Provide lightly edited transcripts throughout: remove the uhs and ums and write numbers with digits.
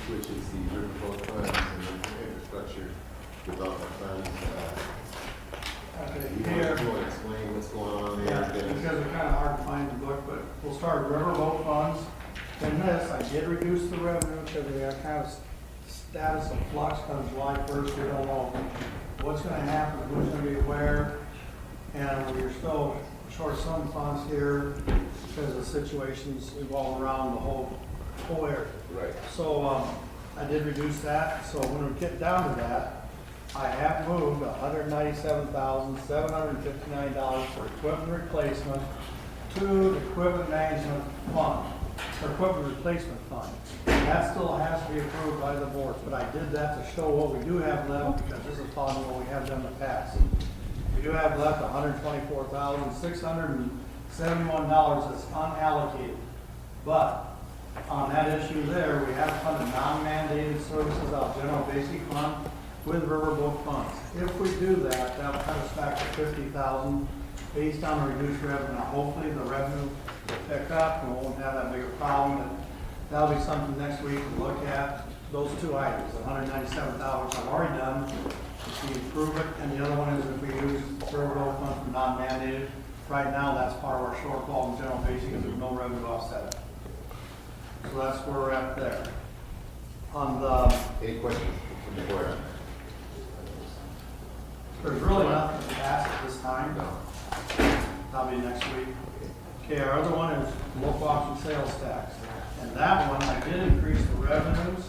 which is the riverboat funds and the infrastructure development funds. Okay, You here, want to explain what's going on yeah, there? because it's kind of hard to find the book, but we'll start with riverboat funds. In this, I did reduce the revenue because we have kind of status of flux on July 1st. We don't know what's going to happen, who's going to be where, and we're still short some funds here because the situations evolve around the whole area. Right. So I did reduce that. So when we get down to that, I have moved $197,759 for equipment replacement to the equipment management fund, or equipment replacement fund. That still has to be approved by the board, but I did that to show what we do have left, because this is following what we have done in the past. We do have left $124,671 that's unallocated. But on that issue there, we have funded non-mandated services out of general basic fund with riverboat funds. If we do that, that'll cut us back to $50,000 based on the reduced revenue. Now, hopefully the revenue will pick up and we won't have that big a problem. And that'll be something next week to look at. Those two items, the $197,000 I've already done, if we improve it, and the other one is if we use riverboat funds for non-mandated. Right now, that's part of our shortfall in general basic because there's no revenue offset. So that's where we're at there. On the Any questions from the board? There's really nothing to ask at this time. No. That'll be next week. Okay, our other one is local option sales tax. And that one, I did increase the revenues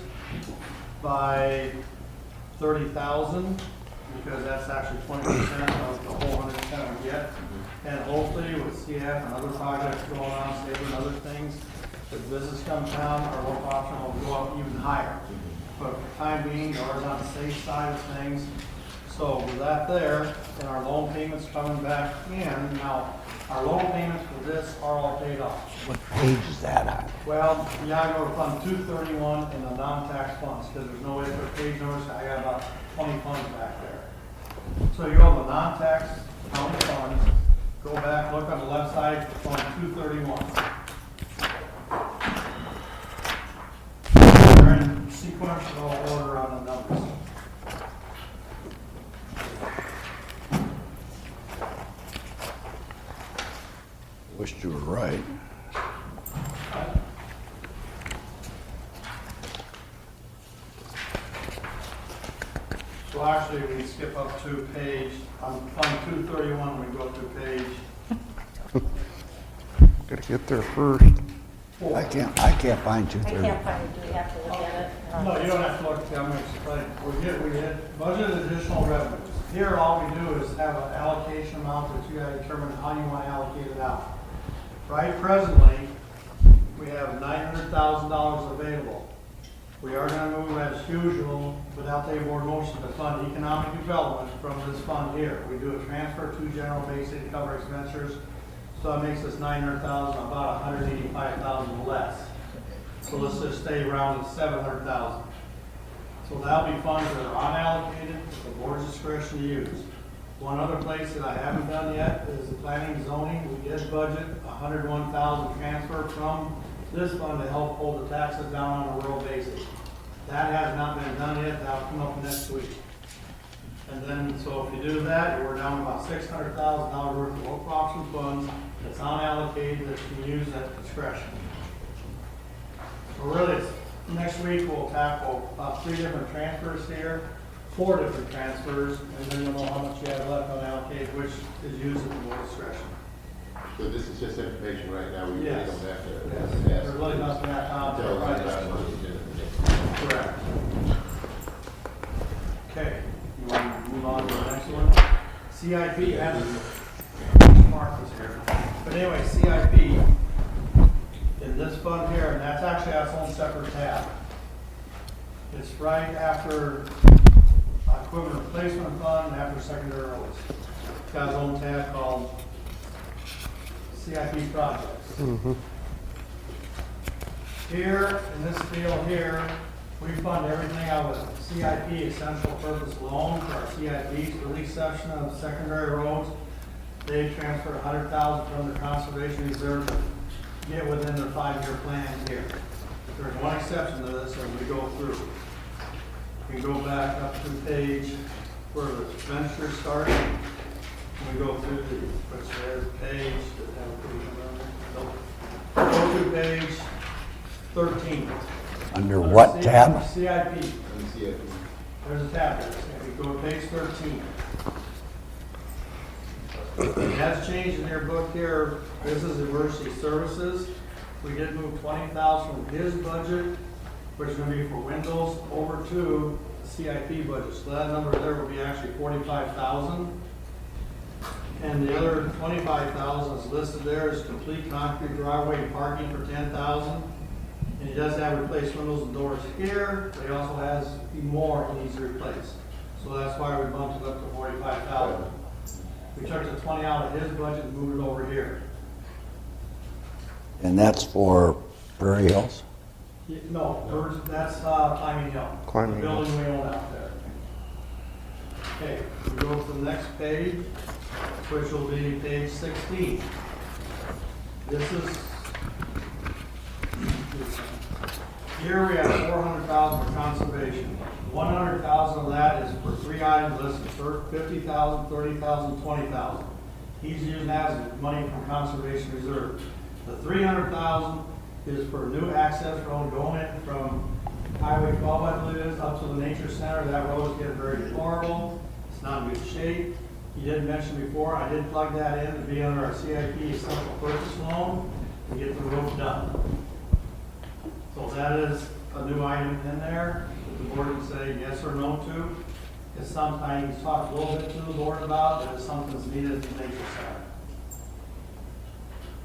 by 30,000 because that's actually 20% of the whole 100% we get. And hopefully with CF and other projects going on, saving and other things, as business comes down, our local option will go up even higher. But for the time being, ours on the safe side of things. So with that there, and our loan payments coming back in, now, our loan payments for this are all paid off. What page is that on? Well, yeah, I go to Fund 231 in the non-tax funds, because there's no way to put page numbers, I got about 20 funds back there. So you go to the non-tax county funds, go back, look on the left side, Fund 231. They're in sequential order on the numbers. Wished you were right. So actually, we skip up to page, on Fund 231, we go to page Gotta get there first. 4. I can't find I 230. can't find it, do we have to look at it? No, you don't have to look, I'm going to explain. We hit budgeted additional revenues. Here, all we do is have an allocation amount that you gotta determine how you want to allocate it out. Right presently, we have $900,000 available. We are going to move as usual, without the board motion, to fund economic development from this fund here. We do a transfer to general basic to cover expenditures, so that makes us $900,000, about $185,000 less. So let's just stay around at $700,000. So that'll be funds that are unallocated, at the board's discretion to use. One other place that I haven't done yet is the planning and zoning. We did budget $101,000 transfer from this fund to help hold the taxes down on a rural basis. That has not been done yet. That'll come up next week. And then, so if you do that, we're down to about $600,000 worth of local option funds that's unallocated that you can use at discretion. So really, next week we'll tackle about 3 different transfers here, 4 different transfers, and then you'll know how much you have left unallocated, which is used at the board discretion. So this is just information right now, we really Yes. don't have to Yes. ask. There's really nothing that Tell us right. about money. Correct. Okay, you want to move on to the next one? CIP has Mark is here. But anyway, CIP in this fund here, and that's actually its own separate tab. It's right after equipment replacement fund and after secondary roads. It's got its own tab called CIP projects. Here, in this field here, we fund everything out of CIP, essential purpose loan for our CIPs, release section of secondary roads. They transferred $100,000 from their conservation reserve to get within their 5-year plan here. There's one exception to this as we go through. We go back up to page where the venture started. And we go through the, which there's page, go to page 13. Under what tab? CIP. And see if There's a tab there. And we go to page 13. It has changed in your book here. This is emergency services. We did move 20,000 from his budget, which is going to be for windows, over to the CIP budget. So that number there will be actually 45,000. And the other 25,000 is listed there as complete concrete driveway and parking for 10,000. And he does have replaced windows and doors here, but he also has more he needs to replace. So that's why we bumped it up to 45,000. We took the 20 out of his budget and moved it over here. And that's for Prairie Hills? No, that's Climbing Hill. Climbing The building we own out there. Okay, we go to the next page, which will be page 16. This is, here we have 400,000 for conservation. 100,000 of that is for three items listed, for 50,000, 30,000, 20,000. He's using that as money from conservation reserve. The 300,000 is for new access road going in from Highway 12, I believe it is, up to the nature center. That road is getting very deplorable. It's not in good shape. He did mention before, I did plug that in to be under our CIP essential purchase loan to get the road done. So that is a new item in there that the board can say yes or no to. It's something he's talked a little bit to the board about, that if something's needed at the nature center.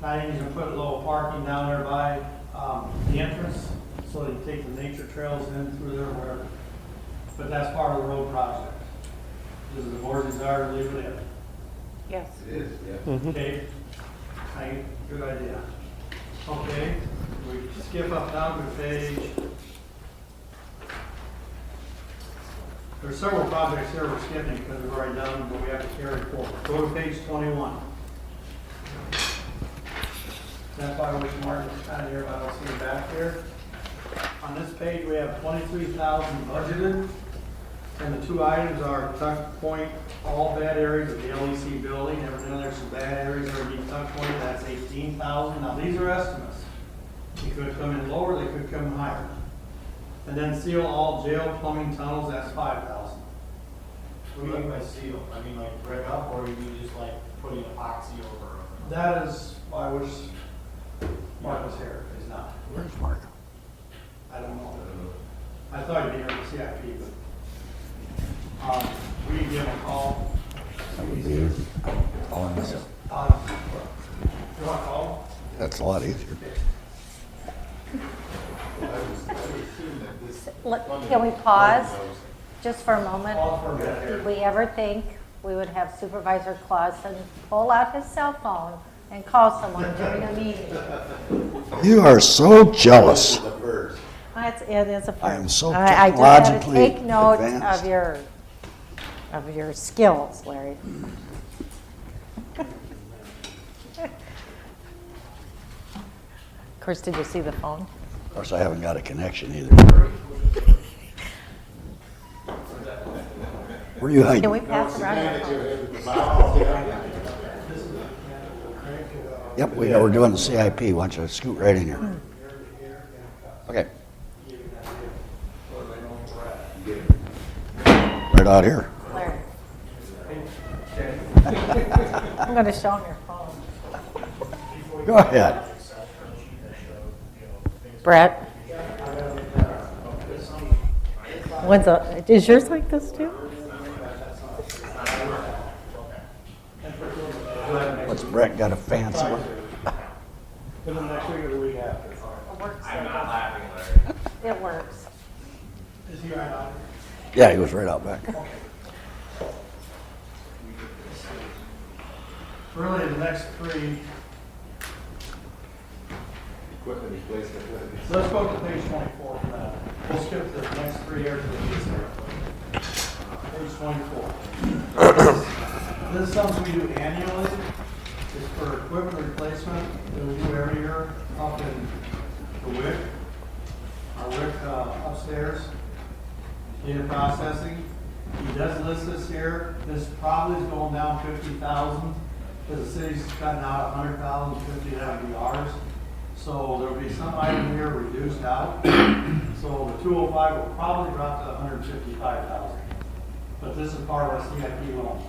I think he's gonna put a little parking down there by the entrance, so that you take the nature trails in through there, wherever. But that's part of the road project. This is the board's desire to leave it in. Yes. it is, yeah. Okay? I think, good idea. Okay, we skip up down to page. There's several projects here we're skipping because we've already done them, but we have to carry forward. Go to page 21. That's why I wish Mark was kind of here, but I don't see him back here. On this page, we have 23,000 budgeted, and the two items are tuck point, all bad areas of the LEC building. Everything in there's some bad areas that are being tuck pointed. That's 18,000. Now these are estimates. They could come in lower, they could come higher. And then seal all jail plumbing tunnels. That's 5,000. What do you mean by seal? I mean like brick up, or you mean just like putting epoxy over? That is, I wish Mark was here. He's not. Where's Mark? I don't know. I thought he'd be here at CIP, but we can give him a call. That would be on this. You want to call? That's a lot easier. I would assume that this funding Can we pause knows just for a moment? Pause for a minute here. Did we ever think we would have Supervisor Clausen pull out his cell phone and call someone during a meeting? You are so jealous. the first. It is a first. I am so I just had to technologically take note advanced. of your skills, Larry. Of course, did you see the phone? Of course, I haven't got a connection either. Where are you hiding? Can we pass around your phone? Yep, we're doing the CIP. Why don't you scoot right in here? Okay. Right out here. Larry. I'm going to show him your phone. Go ahead. Brett? Is yours like this too? What's Brett got a fancy one? But then next week or the week after. I'm not laughing, Larry. It works. Is he right on? Yeah, he was right out back. Really, the next three, Equipment replacement. let's go to page 24 for that. We'll skip the next three areas of the piece here. Page 24. This is something we do annually. It's for equipment replacement that we do every year up in the WIC. upstairs, data processing. He does list this here. This probably is going down 50,000 because the city's cutting out 100,000, 50 that would be ours. So there'll be some item here reduced out. So the 205 will probably drop to 155,000. But this is part of our CIP loan.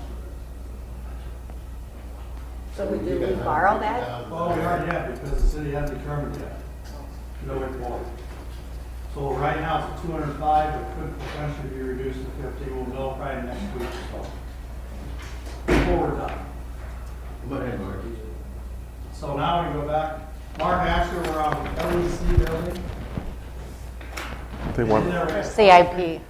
So we do we borrow that? Well, we already have because the city hasn't determined yet. No report. So right now it's 205, it could potentially be reduced to 50. We'll know probably next week or so. Before we're done. Go ahead, Mark. So now we go back. Mark, actually, we're on LEC building. They want, For CIP.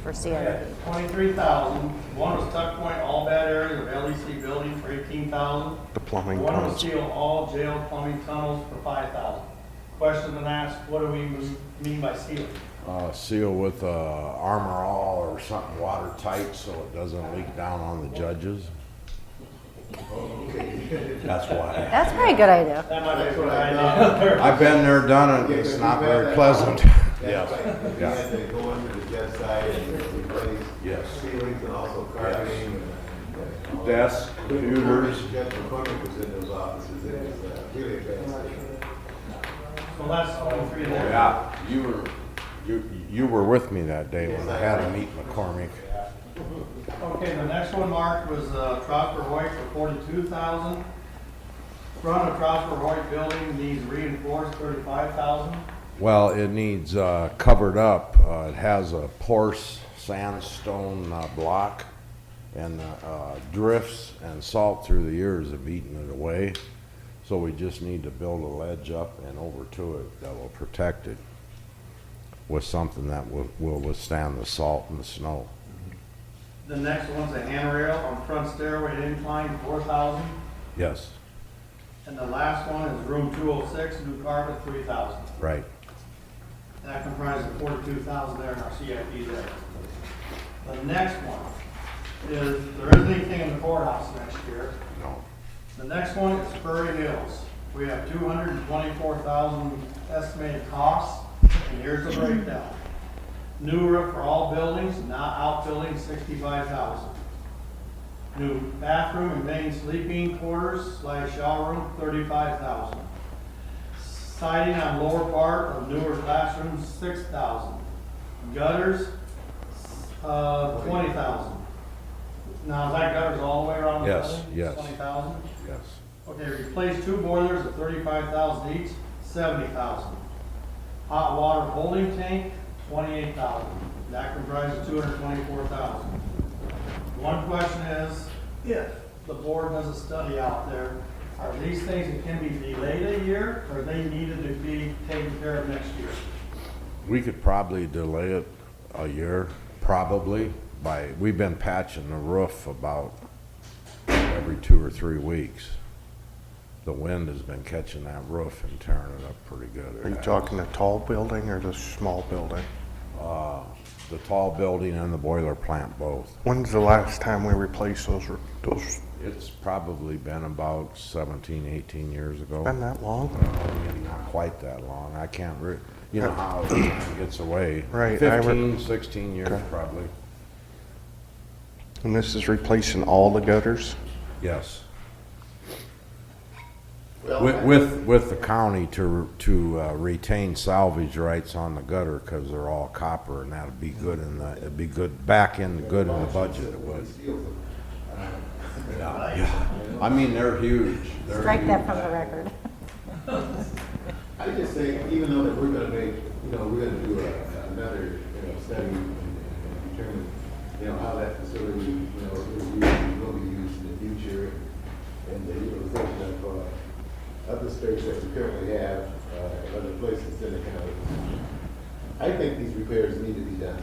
For CIP. 23,000. One was tuck point, all bad areas of LEC building for 18,000. the plumbing One was tunnels. seal all jail plumbing tunnels for 5,000. Question and ask, what do we mean by seal? Seal with Armor All or something watertight so it doesn't leak down on the judges. That's why. That's a pretty good idea. That might be what I did. I've been there, done it, it's not very pleasant. Yes. Yes. You had to go into the jet side and replace Yes. ceilings and also carpeting. and- Desks, computers. Jeff McCormick was in those offices, it was really advanced. So that's 23 there. Yeah, you were with me that day when I had to meet McCormick. Okay, the next one, Mark, was Trosper Hoyt for 42,000. Front of Trosper Hoyt building needs reinforced, 35,000. Well, it needs covered up. It has a porous sandstone block, and drifts and salt through the years have eaten it away. So we just need to build a ledge up and over to it that will protect it with something that will withstand the salt and the snow. The next one's a handrail on front stairway incline, 4,000. Yes, And the last one is room 206, new carpet, 3,000. right. That comprises 42,000 there in our CIP there. The next one is, there isn't anything in the courthouse next year. No. The next one is Prairie Hills. We have 224,000 estimated costs, and here's the breakdown. New roof for all buildings, not outbuildings, 65,000. New bathroom and main sleeping quarters / shower room, 35,000. Siding on lower part of newer classrooms, 6,000. Gutters, 20,000. Now, is that gutters all the way around the Yes, building? yes. 20,000? Yes. Okay, replace 2 boilers at 35,000 each, 70,000. Hot water holding tank, 28,000. That comprises 224,000. One question is, if the board does a study out there, are these things that can be delayed a year, or are they needed to be taken care of next year? We could probably delay it a year, probably, we've been patching the roof about every 2 or 3 weeks. The wind has been catching that roof and tearing it up pretty good. Are you talking the tall building or the small building? The tall building and the boiler plant both. When's the last time we replaced those? It's probably been about 17, 18 years ago. Been that long? Not quite that long. I can't you know how it gets away. Right, 15, 16 years Okay. probably. And this is replacing all the gutters? Yes. Well, With the county to retain salvage rights on the gutter, because they're all copper, and that'd be good it'd be good, back in good in the budget, it would. Yeah. I mean, they're huge. They're Strike that huge. from the record. I just think, even though that we're gonna make, we're gonna do another, study and determine, how that facility, will be used in the future, and the utilization of the space that we currently have, in other places in the county. I think these repairs need to be done,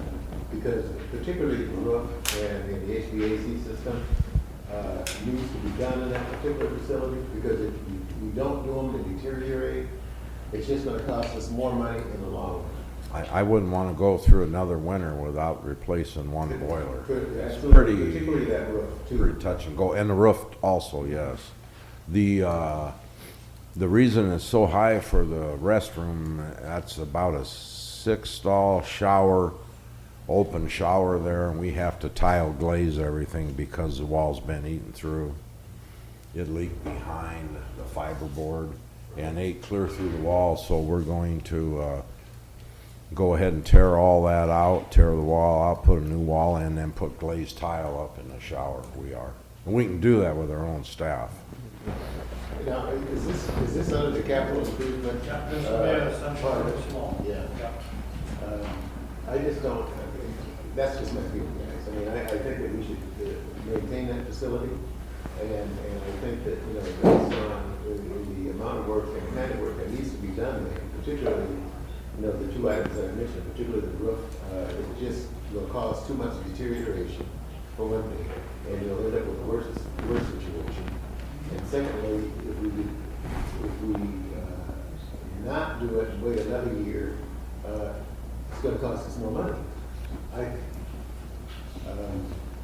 because particularly the roof and the HVAC system, needs to be done in that particular facility, because if we don't do them, they deteriorate. It's just gonna cost us more money in the long run. I wouldn't want to go through another winter without replacing one boiler. It's Absolutely, particularly that roof, too. pretty touch and go, and the roof also, yes. The reason it's so high for the restroom, that's about a 6-stall shower, open shower there, and we have to tile glaze everything because the wall's been eaten through. It leaked behind the fiberboard and ate clear through the wall, so we're going to go ahead and tear all that out, tear the wall out, put a new wall in, and then put glazed tile up in the shower. We are. And we can do that with our own staff. Now, is this under the capital improvement? This will be a central part of it? very small. Yeah. I just don't, that's just my feeling, guys. I mean, I think that we should maintain that facility, and I think that, you know, based on the amount of work and the kind of work that needs to be done there, particularly, you know, the two items that I mentioned, particularly the roof, it just will cause too much deterioration, for one thing, and you'll end up with a worse situation. And secondly, if we not do it and wait another year, it's gonna cost us more money.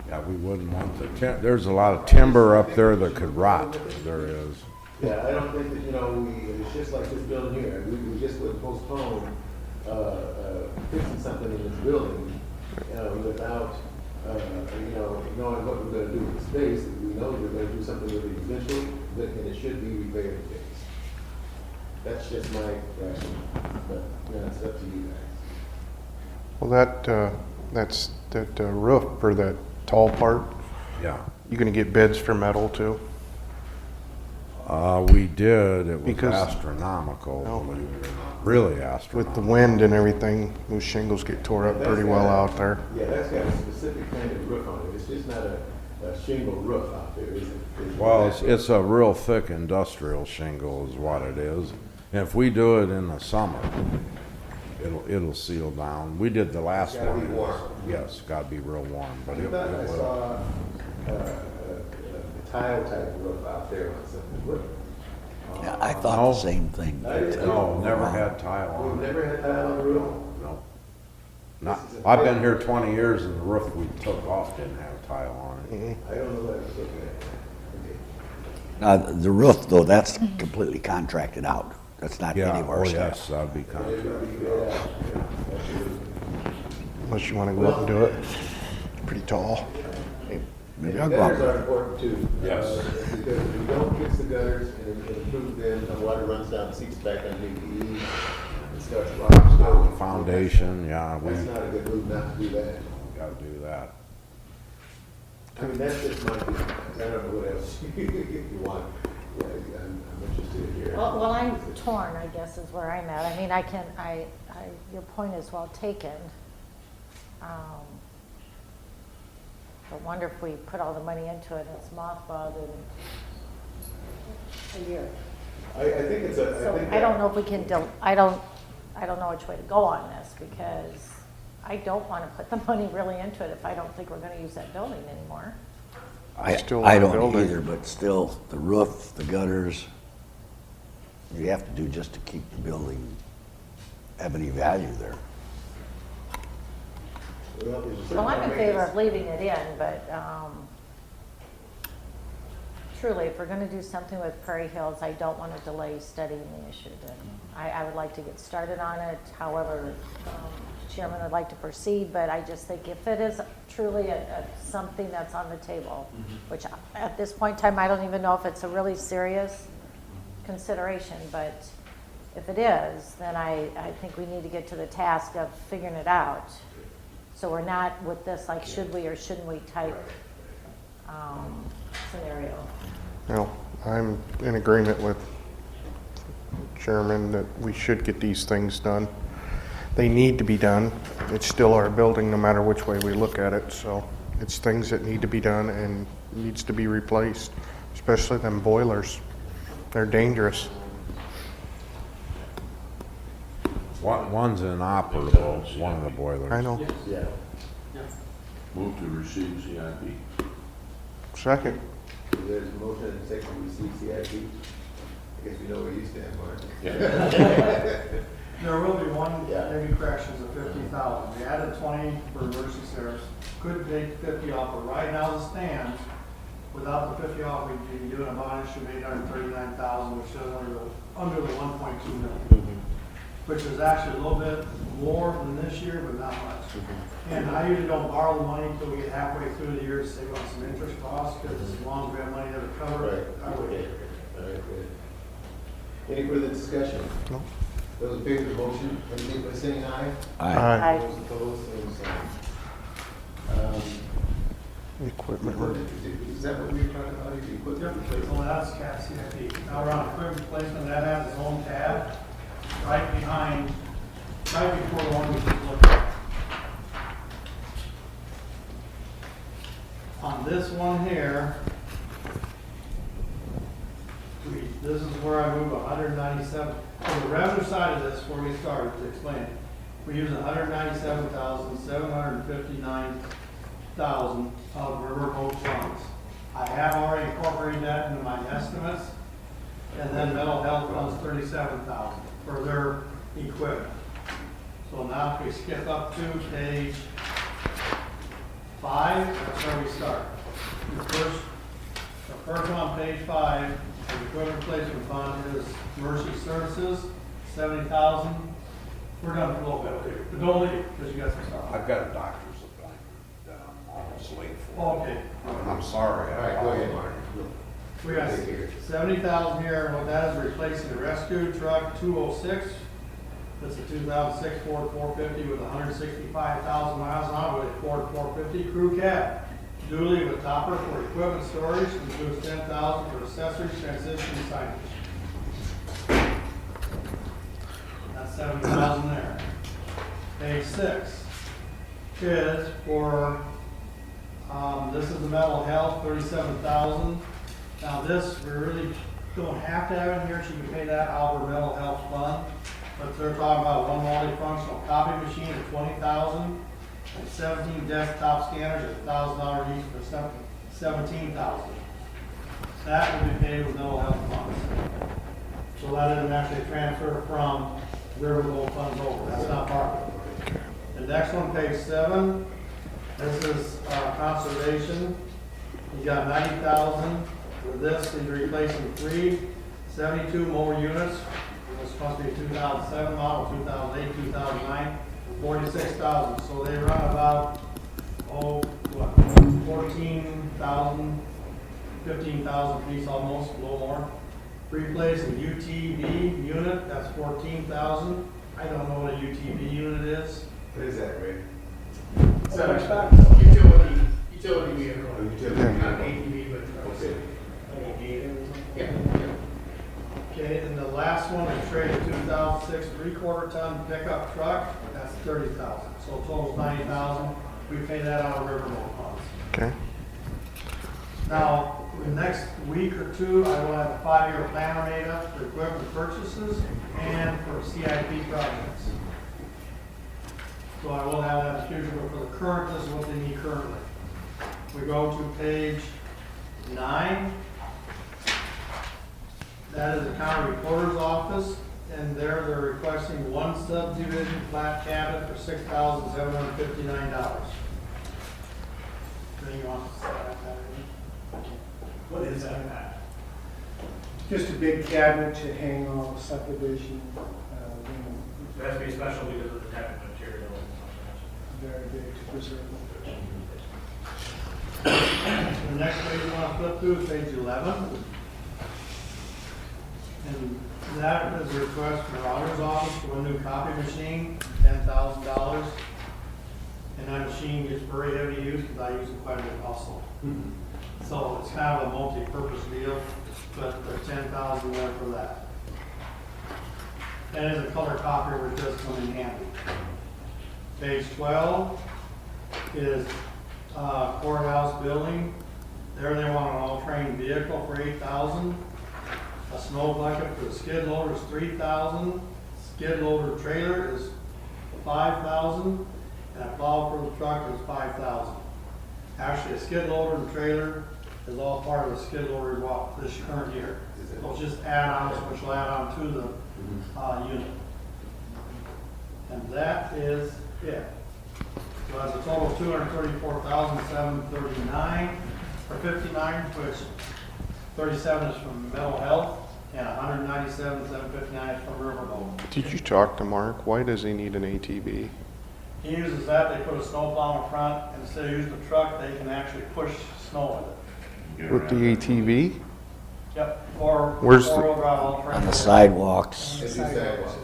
Yeah, we wouldn't want the there's a lot of timber up there that could rot. There is. Yeah, I don't think that, you know, it's just like this building here. We just would postpone fixing something in this building without, you know, knowing what we're gonna do with the space. We know we're gonna do something with it eventually, and it should be repaired and fixed. That's just my rationale, but, you know, it's up to you guys. Well, that's that roof for that tall part. Yeah. You gonna get bids for metal too? We did. It was Because- astronomical, No. believe it or not. Really With the astronomical. wind and everything, those shingles get tore up pretty well out there. Yeah, that's got a specific kind of roof on it. It's just not a shingle roof out there, is it? Well, it's a real thick industrial shingle is what it is. And if we do it in the summer, it'll seal down. We did the last Gotta one. be warm. Yes, gotta be real warm, but I it thought I will. saw a tile type roof out there on something. What? Yeah, I thought No. the same thing. No, never had tile We've on it. never had tile on the roof? No. Not, I've been here 20 years and the roof we took off didn't have tile on it. I don't know what I was looking at. Okay. Now, the roof, though, that's completely contracted out. That's not any Yeah, of oh our yes, stuff. that'd be It contract. would be, yeah, absolutely. Unless you wanna go up and do it. Pretty tall. Maybe And I'll the go out gutters there. are important too. Yes. Because if you don't fix the gutters and improve them, the water runs down, seeps back underneath the eaves, and starts rotting. Foundation, yeah, we That's not a good move not to do that. gotta do that. I mean, that's just my feeling. I don't know what else you want. Yeah, I'm interested in hearing. Well, I'm torn, I guess, is where I'm at. I mean, your point is well taken. I wonder if we put all the money into it and it's mothballed in a year. I think it's a, So think I don't that- know if we can, I don't know which way to go on this because I don't want to put the money really into it if I don't think we're going to use that building anymore. Still I a don't building. either, but still, the roof, the gutters, you have to do just to keep the building have any value there. Well, there's a certain Well, I'm in amount of favor of maintenance. leaving it in, but truly, if we're going to do something with Prairie Hills, I don't want to delay studying the issue. Then I would like to get started on it. However, Chairman would like to proceed, but I just think if it is truly something that's on the table, which at this point in time, I don't even know if it's a really serious consideration, but if it is, then I think we need to get to the task of figuring it out. So we're not with this like should we or shouldn't we type scenario. Well, I'm in agreement with Chairman that we should get these things done. They need to be done. It's still our building no matter which way we look at it, so it's things that need to be done and needs to be replaced, especially them boilers. They're dangerous. One's inoperable, one of the boilers. I know. Yeah. Move to receive CIP. Second. There's a motion and a second to receive CIP. I guess we know where you stand, Mark. There will be one Yeah. maybe corrections of 50,000. We added 20 for emergency service. Could take 50 off, but right now as it stands, without the 50 off, we'd be doing a bond issue of 839,000, which is under the 1.2 million. which is actually a little bit more than this year, but not much. And I usually don't borrow the money until we get halfway through the year to save on some interest costs, because as long as we have money to cover it, I would. Okay. All right, good. Any further discussion? No. Those in favor of the motion, indicate by saying aye. Aye. Those opposed, same sign. Equipment. Is that what we were talking about, the equipment replacement? Well, that's CIP. Now we're on equipment replacement, that has its own tab, right behind, right before the one we just looked at. On this one here, this is where I move 197. On the revenue side of this, where we started to explain it, we use 197,759,000 of riverboat funds. I have already incorporated that into my estimates, and then mental health funds 37,000 for their equipment. So now if we skip up to page 5, that's where we start. The first one on page 5, the equipment replacement fund is Mercy Services, 70,000. We're done for a little bit, okay? But don't leave, because you got some stuff. I've got a doctor's appointment that I'm almost late for. Okay. I'm sorry. All right, go ahead, Mark. We got 70,000 here, and what that is replacing the rescue truck 206. That's a 2006 Ford 450 with 165,000 miles on it with a Ford 450 crew cab. Dually with topper for equipment storage, includes 10,000 for accessories, transition, and signage. That's 70,000 there. Page 6 is for, this is the mental health, 37,000. Now this, we really don't have to have it here, so you can pay that out of our mental health fund. But they're talking about one multifunctional copy machine at 20,000, and 17 desktop scanners at $1,000 each for 17,000. That will be paid with mental health funds. So that isn't actually a transfer from riverboat funds over. That's not part of it. The next one, page 7. This is conservation. You got 90,000 for this. He's replacing 72 mower units. It's supposed to be a 2007 model, 2008, 2009, 46,000. So they run about, 14,000, 15,000 piece almost, a little more. Replacing UTV unit, that's 14,000. I don't know what a UTV unit is. What is that, Ray? Utility vehicle. Utility. Not ATV, but Okay. like a gator or something. Yeah. Okay, and the last one is trade a 2006 3/4 ton pickup truck, that's 30,000. So total's 90,000. We pay that out of riverboat funds. Okay. Now, the next week or two, I will have a 5-year planner made up for equipment purchases and for CIP projects. So I will have that in the future, but for the current, this is what they need currently. We go to page 9. That is the county recorder's office, and there they're requesting one subdivision flat cabinet for $6,759. Anything you want to say about that? What is that? Just a big cabinet to hang all the subdivision, It has to be special because of the type of material and very big to preserve. The next page you want to flip through is page 11. And that is a request from our auditor's office for a new copy machine, $10,000. And that machine gets very heavy use because I use it quite a bit also. So it's kind of a multi-purpose deal, but there's 10,000 there for that. And as a color copier, which does come in handy. Page 12 is courthouse building. There they want an all-terrain vehicle for $8,000. A snow bucket for the skid loader is $3,000. Skid loader trailer is $5,000. And a plow for the truck is $5,000. Actually, a skid loader and trailer is all part of the skid loader walk this current year. So it's just add-ons, which will add on to the unit. And that is it. So that's a total of $234,739 or 59, which 37 is from mental health, and 197,759 from Riverboat. Did you talk to Mark? Why does he need an ATV? He uses that, they put a snowplow in front, and instead of using the truck, they can actually push snow with it. With the ATV? Yep, Where's the- four-wheel drive all terrain. On the sidewalks. It's just sidewalks,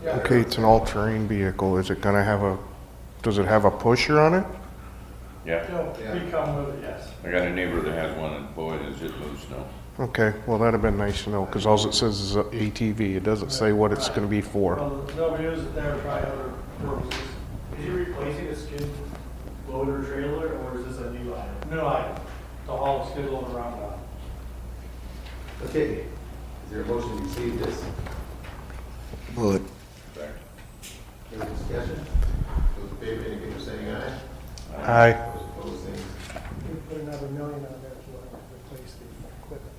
you know. Okay, it's an all-terrain vehicle. Is it gonna have a, does it have a pusher on it? Yeah, We come with it, yes. I got a neighbor that has one, and boy, does it move snow. Okay, well, that'd have been nice to know, because all it says is a ATV. It doesn't say what it's gonna be for. Well, they'll use it there for other purposes. Is he replacing a skid loader trailer, or is this a new item? New item, to haul the skid loader around on. Okay, is there a motion to receive this? But Any discussion? Those in favor, indicate by saying aye. Aye. Those opposed, same. We put another $1 million on there as well to replace the equipment.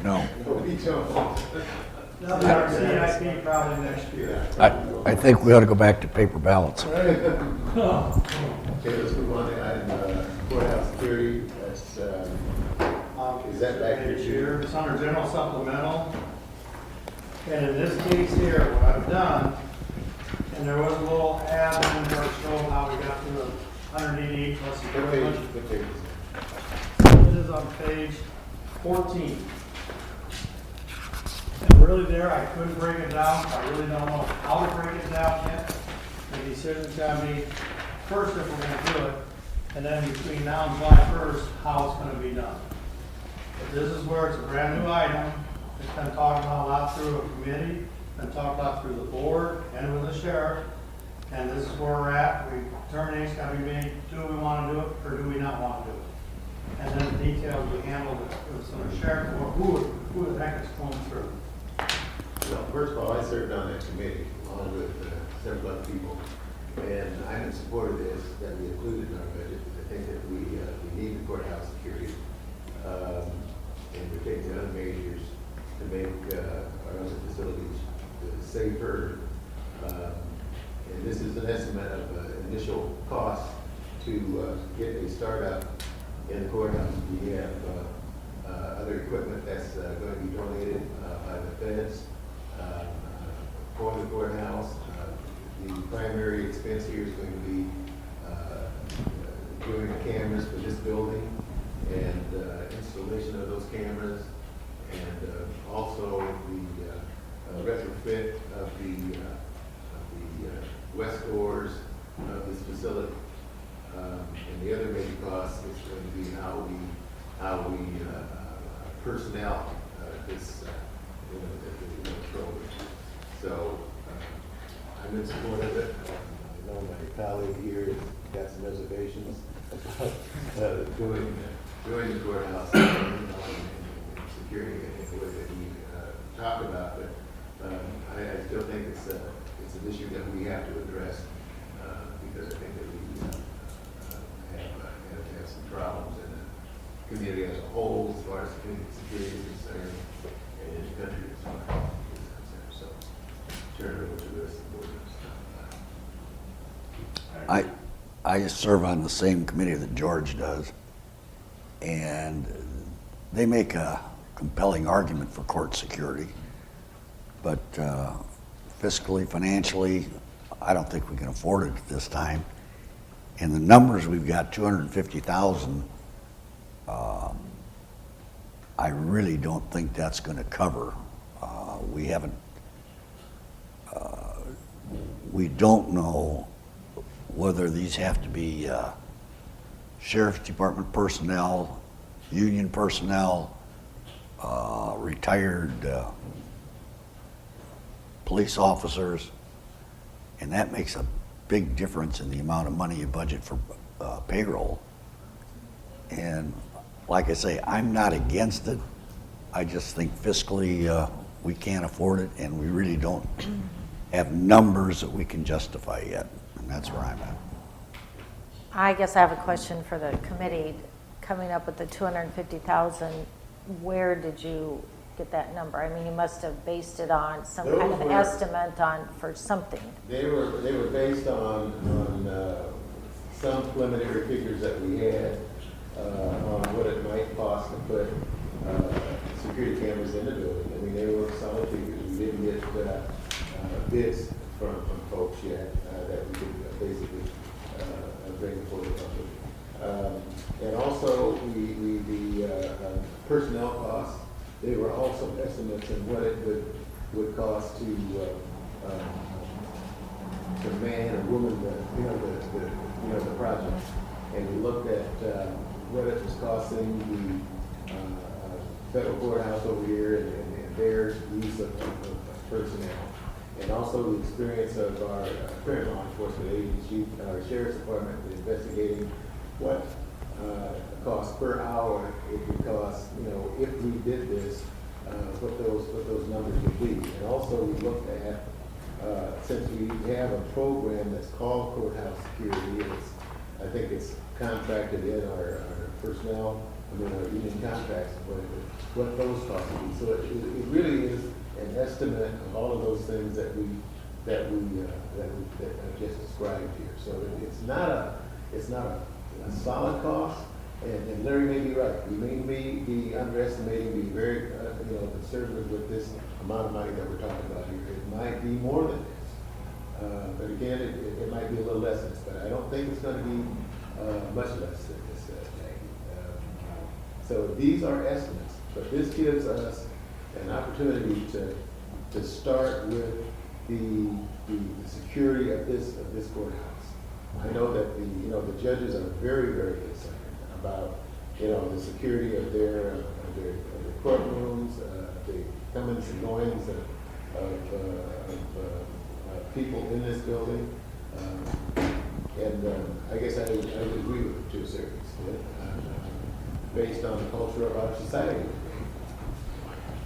no, No, we don't. That'll be our CIP probably next year. I think we ought to go back to paper ballots. Okay, let's move on to item courthouse security. That's, is that back Page here? here, it's under general supplemental. And in this case here, what I've done, and there was a little add in there showing how we got to the 188 plus the What page, equipment. what page is it? It is on page 14. And really there, I couldn't break it down. I really don't know how to break it down yet. The decision's gotta be first if we're gonna do it, and then between now and July 1st, how it's gonna be done. But this is where it's a brand new item. It's been talked about a lot through a committee, been talked about through the board and with the sheriff. And this is where we're at. Determination's gotta be made, do we wanna do it or do we not wanna do it? And then the details we handled with some sheriff, or who the heck is going through. Well, first of all, I served on that committee along with several other people. And I'm in support of this, that we included in our budget. I think that we need the courthouse security. And we're taking other measures to make our other facilities safer. And this is an estimate of initial cost to get a startup in the courthouse. We have other equipment that's going to be donated by the feds for the courthouse. The primary expense here is going to be doing the cameras for this building and installation of those cameras, and also the retrofit of the west doors of this facility. And the other major cost is going to be how we personnel this the control. So I'm in support of it. I know my colleague here has got some reservations about doing the courthouse and securing it in the way that we talked about. But I still think it's an issue that we have to address because I think that we have some problems in the community as a whole as far as community security is concerned and in the country as far as is concerned. So turn it over to the rest of the board. I serve on the same committee that George does, and they make a compelling argument for court security, but fiscally, financially, I don't think we can afford it at this time. And the numbers we've got, 250,000, I really don't think that's going to cover. We haven't. We don't know whether these have to be sheriff's department personnel, union personnel, retired police officers, and that makes a big difference in the amount of money you budget for payroll. And like I say, I'm not against it. I just think fiscally we can't afford it, and we really don't have numbers that we can justify yet. And that's where I'm at. I guess I have a question for the committee. Coming up with the 250,000, where did you get that number? I mean, you must have based it on some Those kind of were- estimate for something. They were based on some preliminary figures that we had on what it might cost to put security cameras in the building. I mean, they were solid figures. We didn't get bids from folks yet that we could basically bring before the public. And also, the personnel costs, they were also estimates on what it would cost to man or woman the project. And we looked at what it was costing the federal courthouse over here and their use of personnel. And also the experience of our current law enforcement agency, our sheriff's department, investigating what cost per hour it would cost, if we did this, what those numbers would be. And also we looked at, since we have a program that's called Courthouse Security, and I think it's contracted in our personnel, our union contracts, what those costs would be. So it really is an estimate of all of those things that I just described here. So it's not a solid cost, and Larry may be right. We may be underestimating, be very conservative with this amount of money that we're talking about here. It might be more than this, but again, it might be a little less than this. But I don't think it's going to be much less than this. So these are estimates, but this gives us an opportunity to start with the security of this courthouse. I know that the judges are very, very concerned about the security of their courtrooms, the comings and goings of people in this building, and I guess I would agree with it to a certain extent, based on the culture of our society.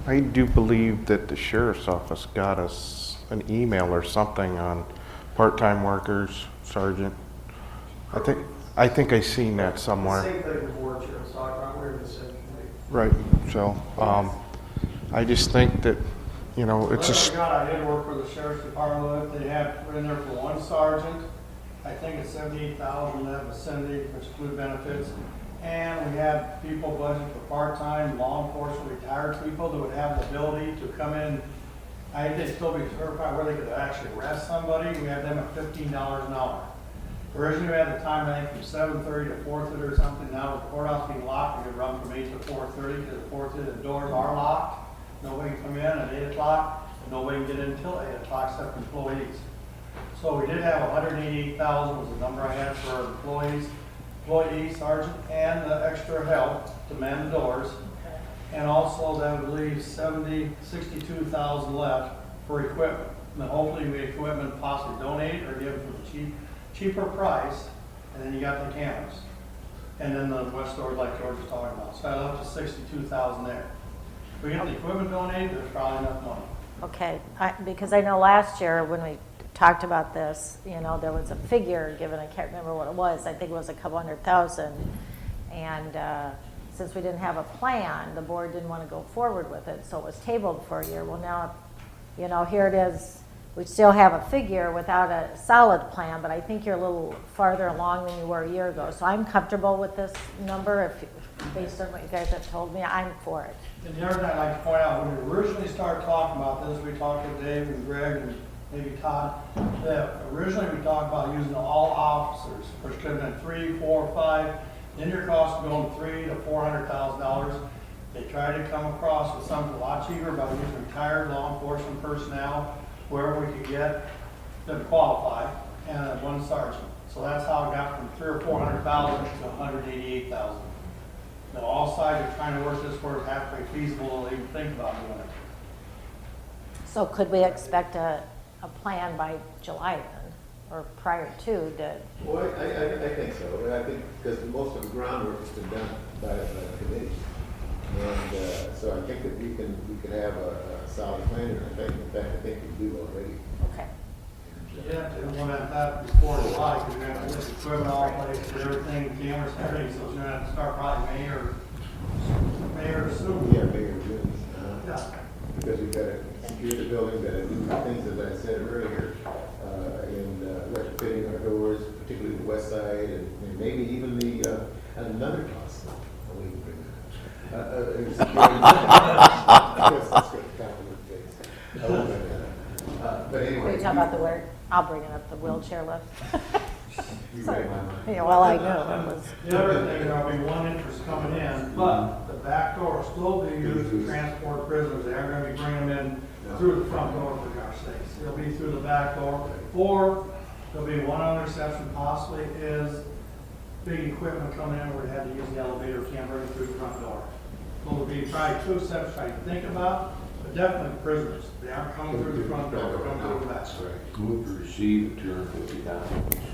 I do believe that the sheriff's office got us an email or something on part-time workers, sergeant. I think I seen that somewhere. Same thing with board chair, so we're in the same committee. Right, so, I just think that, it's I did work for the sheriff's department. They have put in there for one sergeant. I think it's $78,000 in that vicinity, which include benefits. And we have people budgeted for part-time, law enforcement, retired people that would have the ability to come in. I did still be certified where they could actually arrest somebody. We have them at $15 an hour. Originally, we had the time, I think, from 7:30 to 4:30 or something. Now, with the courthouse being locked, we could run from 8 to 4:30 because 4:30 the doors are locked. Nobody can come in at 8 o'clock. Nobody can get in until 8 o'clock except employees. So we did have 188,000 was the number I had for employees, sergeant, and the extra help to man the doors. And also that would leave 62,000 left for equipment. And then hopefully we equipment possibly donate or give for the cheaper price. And then you got the cameras. And then the west doors like George was talking about. So up to 62,000 there. If we get the equipment donated, there's probably enough money. Okay, because I know last year when we talked about this, there was a figure given, I can't remember what it was, I think it was a couple $100,000. And since we didn't have a plan, the board didn't want to go forward with it, so it was tabled for a year. Well, now, here it is. We still have a figure without a solid plan, but I think you're a little farther along than you were a year ago. So I'm comfortable with this number. Based on what you guys have told me, I'm for it. And the other thing I'd like to point out, when we originally started talking about this, we talked to Dave and Greg and maybe Todd, that originally we talked about using all officers, which could have been 3, 4, 5. Then your costs would go from $300,000 to $400,000. They tried to come across with something a lot cheaper by using retired law enforcement personnel, wherever we could get them qualified, and one sergeant. So that's how it got from $300,000 or $400,000 to $188,000. Now all sides are trying to work this where it's halfway feasible to even think about doing it. So could we expect a plan by July then, or prior to? Well, I think so. I think because most of the groundwork has been done by the committee, and so I think that we can have a solid plan. And I think we do already. Okay. Yeah, to implement that before July, because we're going to get equipment all in place, get everything, cameras, everything, so we're going to have to start probably May or soon. Yeah, May or June. Yeah. Because we've got to secure the building, got to do things, as I said earlier, in retrofitting our doors, particularly the west side, and maybe even another cost. We can bring that up. I'll bring it up, the wheelchair lift. You read my mind. Yeah, well, I know, that was, The other thing, there'll be one interest coming in, but the back door will still be used to transport prisoners. They aren't gonna be bringing them in through the front door, for God's sakes. It'll be through the back door, or there'll be one other exception possibly is big equipment coming in where they had to use the elevator, can't bring it through the front door. So there'll be probably two exceptions I think about, but definitely prisoners. They aren't coming through the front door, they're coming through the back. Move to receive $250,000.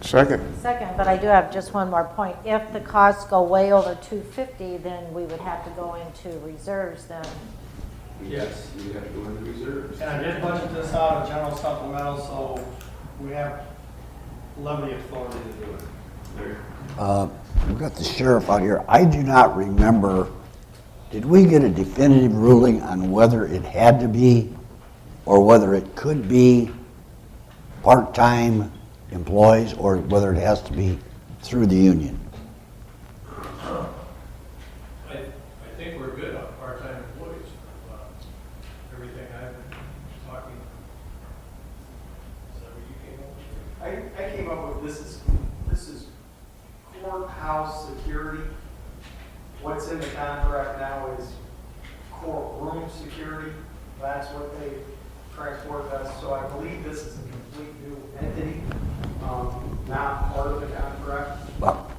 Second. second, but I do have just one more point. If the costs go way over 250, then we would have to go into reserves then. Yes. You have to go into reserves. And I did budget this out of general supplemental, so we have levy authority to do it. We've got the sheriff out here. I do not remember, did we get a definitive ruling on whether it had to be or whether it could be part-time employees or whether it has to be through the union? I think we're good on part-time employees. Everything I've been talking. Is that what you came up with? I came up with, this is courthouse security. What's in the contract now is courtroom security. That's what they transport us. So I believe this is a complete new entity, not part of the contract. Well,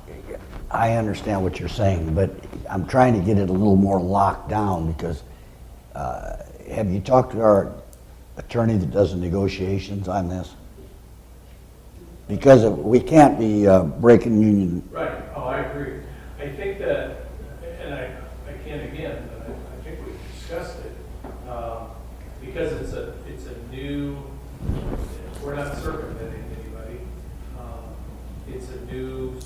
I understand what you're saying, but I'm trying to get it a little more locked down because have you talked to our attorney that does the negotiations on this? Because we can't be breaking union. Right, oh, I agree. I think that, and I can't again, but I think we discussed it, because it's a new, we're not circumventing anybody. It's a new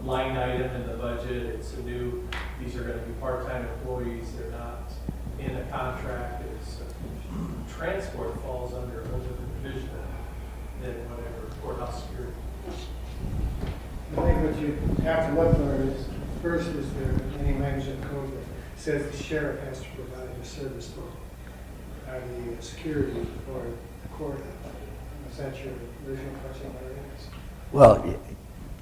line item in the budget, it's a new, these are gonna be part-time employees, they're not in a contract, it's, transport falls under another division than whatever courthouse security. I think what you have to look for is, first is there any language in code that says the sheriff has to provide a service for the security or the court. Is that your original question, Larry? Well,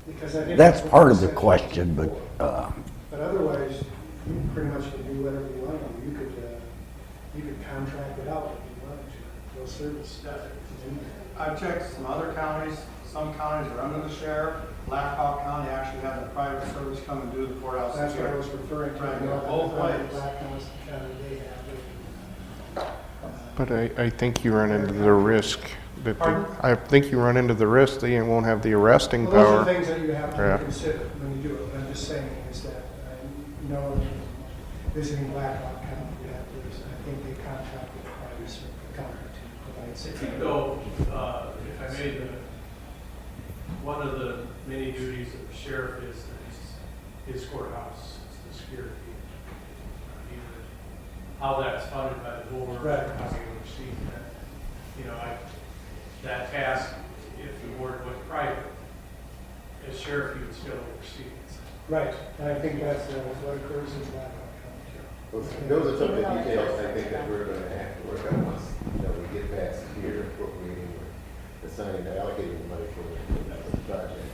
Because I think that's what part of the said question, but before. But otherwise, you pretty much can do whatever you want. You could contract it out if you wanted to. Those service. I've checked some other counties, some counties are under the sheriff. Blackhawk County actually has a private service come and do the courthouse That's what I security. was referring to. Right, You know, both the ways. Black County, they have it. But I think you run into the risk that, Pardon? I think you run into the risk that you won't have the arresting Well, those power. are things that you have Yeah. to consider when you do it. What I'm just saying is that, visiting Blackhawk County, I think they contract with a private company to provide I security. think though, if I may, one of the many duties of the sheriff is his courthouse, it's the security. Either how that's funded by the board, Right. how we oversee that. That task, if the board went private, as sheriff, you would still oversee it. Right, and I think that's what occurs in Blackhawk County too. Well, those are some of the details I think that we're gonna have to work on once, we get past here, appropriating, assigning, allocating the money for the project.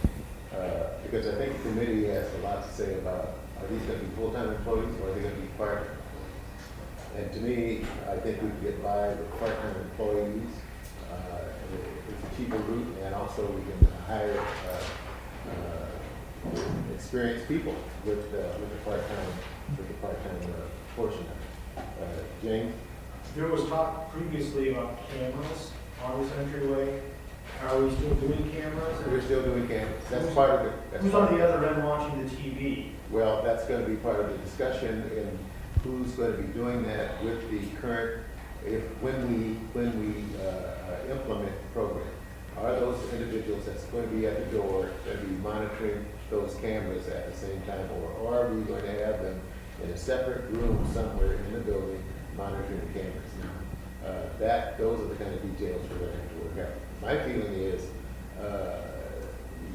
Because I think the committee has a lot to say about, are these gonna be full-time employees or are they gonna be part? And to me, I think we can get by with part-time employees. It's a cheaper route, and also we can hire experienced people with the part-time portion. James? There was talk previously about cameras on this entryway. Are we still doing cameras? We're still doing cameras. That's part of it. That's Who's part on of the it. other end watching the TV? Well, that's going to be part of the discussion, and who's going to be doing that with the current, when we implement the program. Are those individuals that's going to be at the door, going to be monitoring those cameras at the same time, or are we going to have them in a separate room somewhere in the building monitoring the cameras? Now, those are the kind of details we're going to have to work out. My feeling is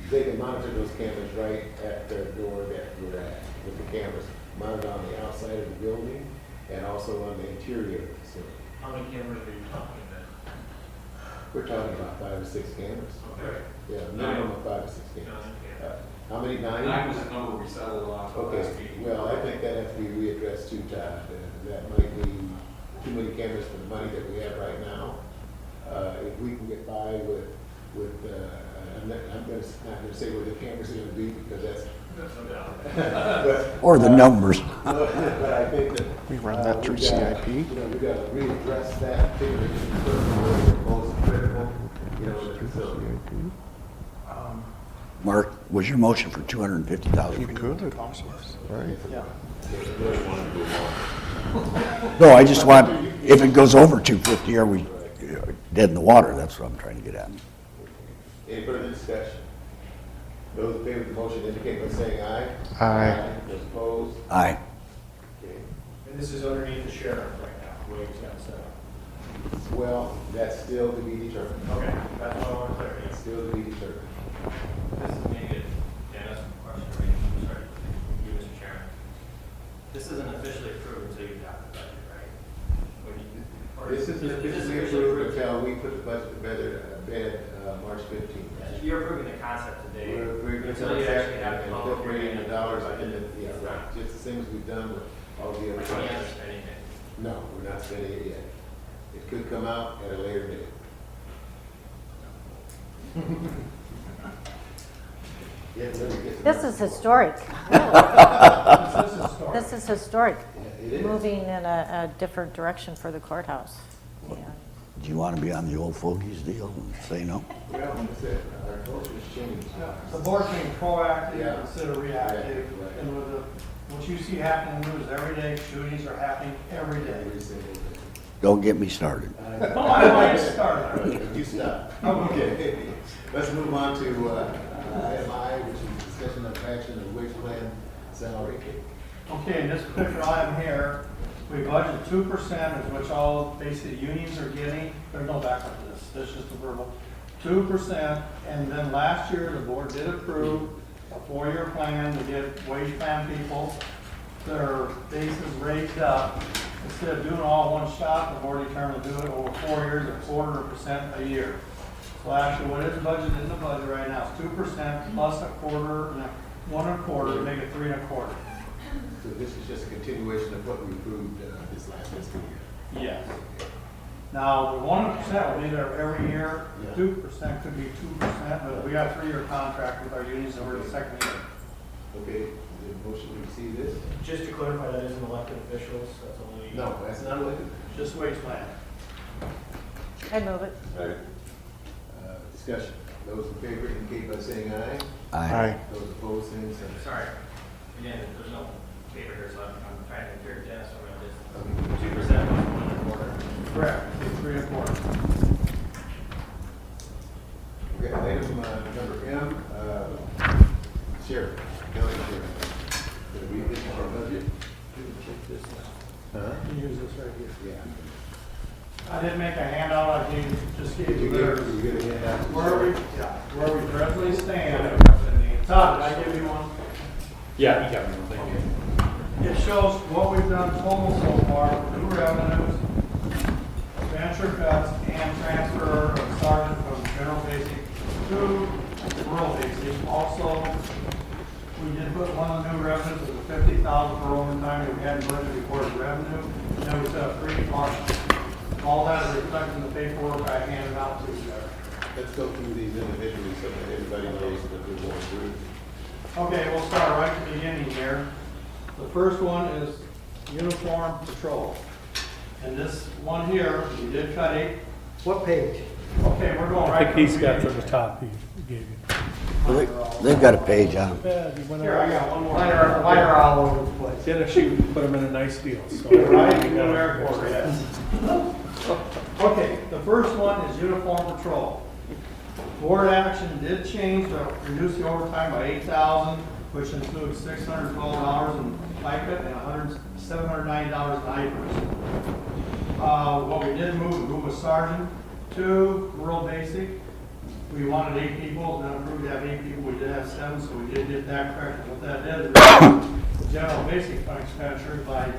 they can monitor those cameras right at the door that we're at, with the cameras mounted on the outside of the building and also on the interior of the facility. How many cameras are you talking about? We're talking about 5 or 6 cameras. Okay. Yeah, minimum of 5 or 6 cameras. How many, 9? Nine was the number we settled on for Okay, last meeting. well, I think that has to be readdressed too, Todd. That might be too many cameras for the money that we have right now. If we can get by with I'm not gonna say where the cameras are gonna be because that's. but, Or the numbers. but I think that. We run that through we gotta, CIP. You know, we gotta readdress that particular issue where it's most critical, you know, in the facility. Mark, was your motion for 250,000? You could, right? Yeah. No, I just want, if it goes over 250, are we dead in the water? That's what I'm trying to get at. Any further discussion? Those in favor of the motion indicate by saying aye. Aye. Those opposed? Aye. Okay. And this is underneath the sheriff right now, the way it's got set up. Well, that's still to be determined. Okay, that's what I want to clear. It's still to be determined. This is maybe a Dennis question, or maybe, sorry, you, Mr. Chairman. This isn't officially approved until you adopt the budget, right? When you- or This is officially approved until we put the budget to bed March 15th. You're approving the concept today. We're approving the Until you actually concept have and the incorporating the dollars in budget. it. Yeah, right. Just the things we've done with all the other We can't projects. spend anything. No, we're not spending it yet. It could come out at a later date. Yeah, let me get to This that. is historic. This is historic. This is historic, Yeah, it is. moving in a different direction for the courthouse. Yeah. Do you want to be on the old fogies deal and say no? Well, that's it. Our culture has changed. The board's being proactive Yeah. instead of reactive, Right. and with what you see happening in the news every day, shootings are happening every day. Every single day. Don't get me started. No, I might start. You stop. Okay. Okay. Let's move on to item I, which is discussion of action of wage plan salary. Okay, in this particular item here, we budgeted 2%, is which all basically unions are getting. There's no backup to this, this is just a verbal. 2%, and then last year, the board did approve a 4-year plan to get wage plan people their bases raised up. Instead of doing it all in one shot, the board determined to do it over 4 years at 0.25% a year. So actually, what is budgeted in the budget right now is 2% plus a quarter, and 1.25, make it 3.25. So this is just a continuation of what we approved this last fiscal year. Yes. Now, the 1% will be there every year, Yeah. 2% could be 2%, but we got a 3-year contract with our unions, and we're in the second year. Okay, is the motion to receive this? Just to clarify, that isn't elected officials, that's only. No, that's not elected. Just wage plan. I move it. Discussion. Those in favor indicate by saying aye. Aye. Those opposed, same sign. Sorry, again, there's no paper here, so I'm trying to hear Dennis, so I'm just, 2% was 1.25. Correct, it's 3.25. Okay, item number M, sheriff, county sheriff. Did we get our budget? Huh? You use this right here. Yeah. I didn't make a handout, just gave Did you you theirs. get a handout? Where we presently stand. Todd, did I give you one? Yeah, you got me, thank you. It shows what we've done total so far, new revenues, venture cuts, and transfer of sergeant from general basic to rural basic. Also, we did put one of the new revenues was a $50,000 for overtime that we hadn't budgeted before as revenue. And then we set up 3 departments. All that is reflected in the paperwork I handed out to you there. Let's go through these individually so that everybody knows that we're going through. Okay, we'll start right at the beginning here. The first one is uniform patrol. And this one here, we did cut 8. What page? Okay, we're going I right think from the he's got to beginning. the top he gave you. They've got a page on them. Here, I got one more. Mine are all over the place. Dennis, you put him in a nice deal, so. Right, you go airport, yes. Okay, the first one is uniform patrol. Board action did change to reduce the overtime by 8,000, which includes $612 in FICA and $790 in IFRS. What we did move was sergeant to rural basic. We wanted 8 people, then approved to have 8 people. We did have 7, so we did get that corrected. What that did is reduce the general basic fund expenditures by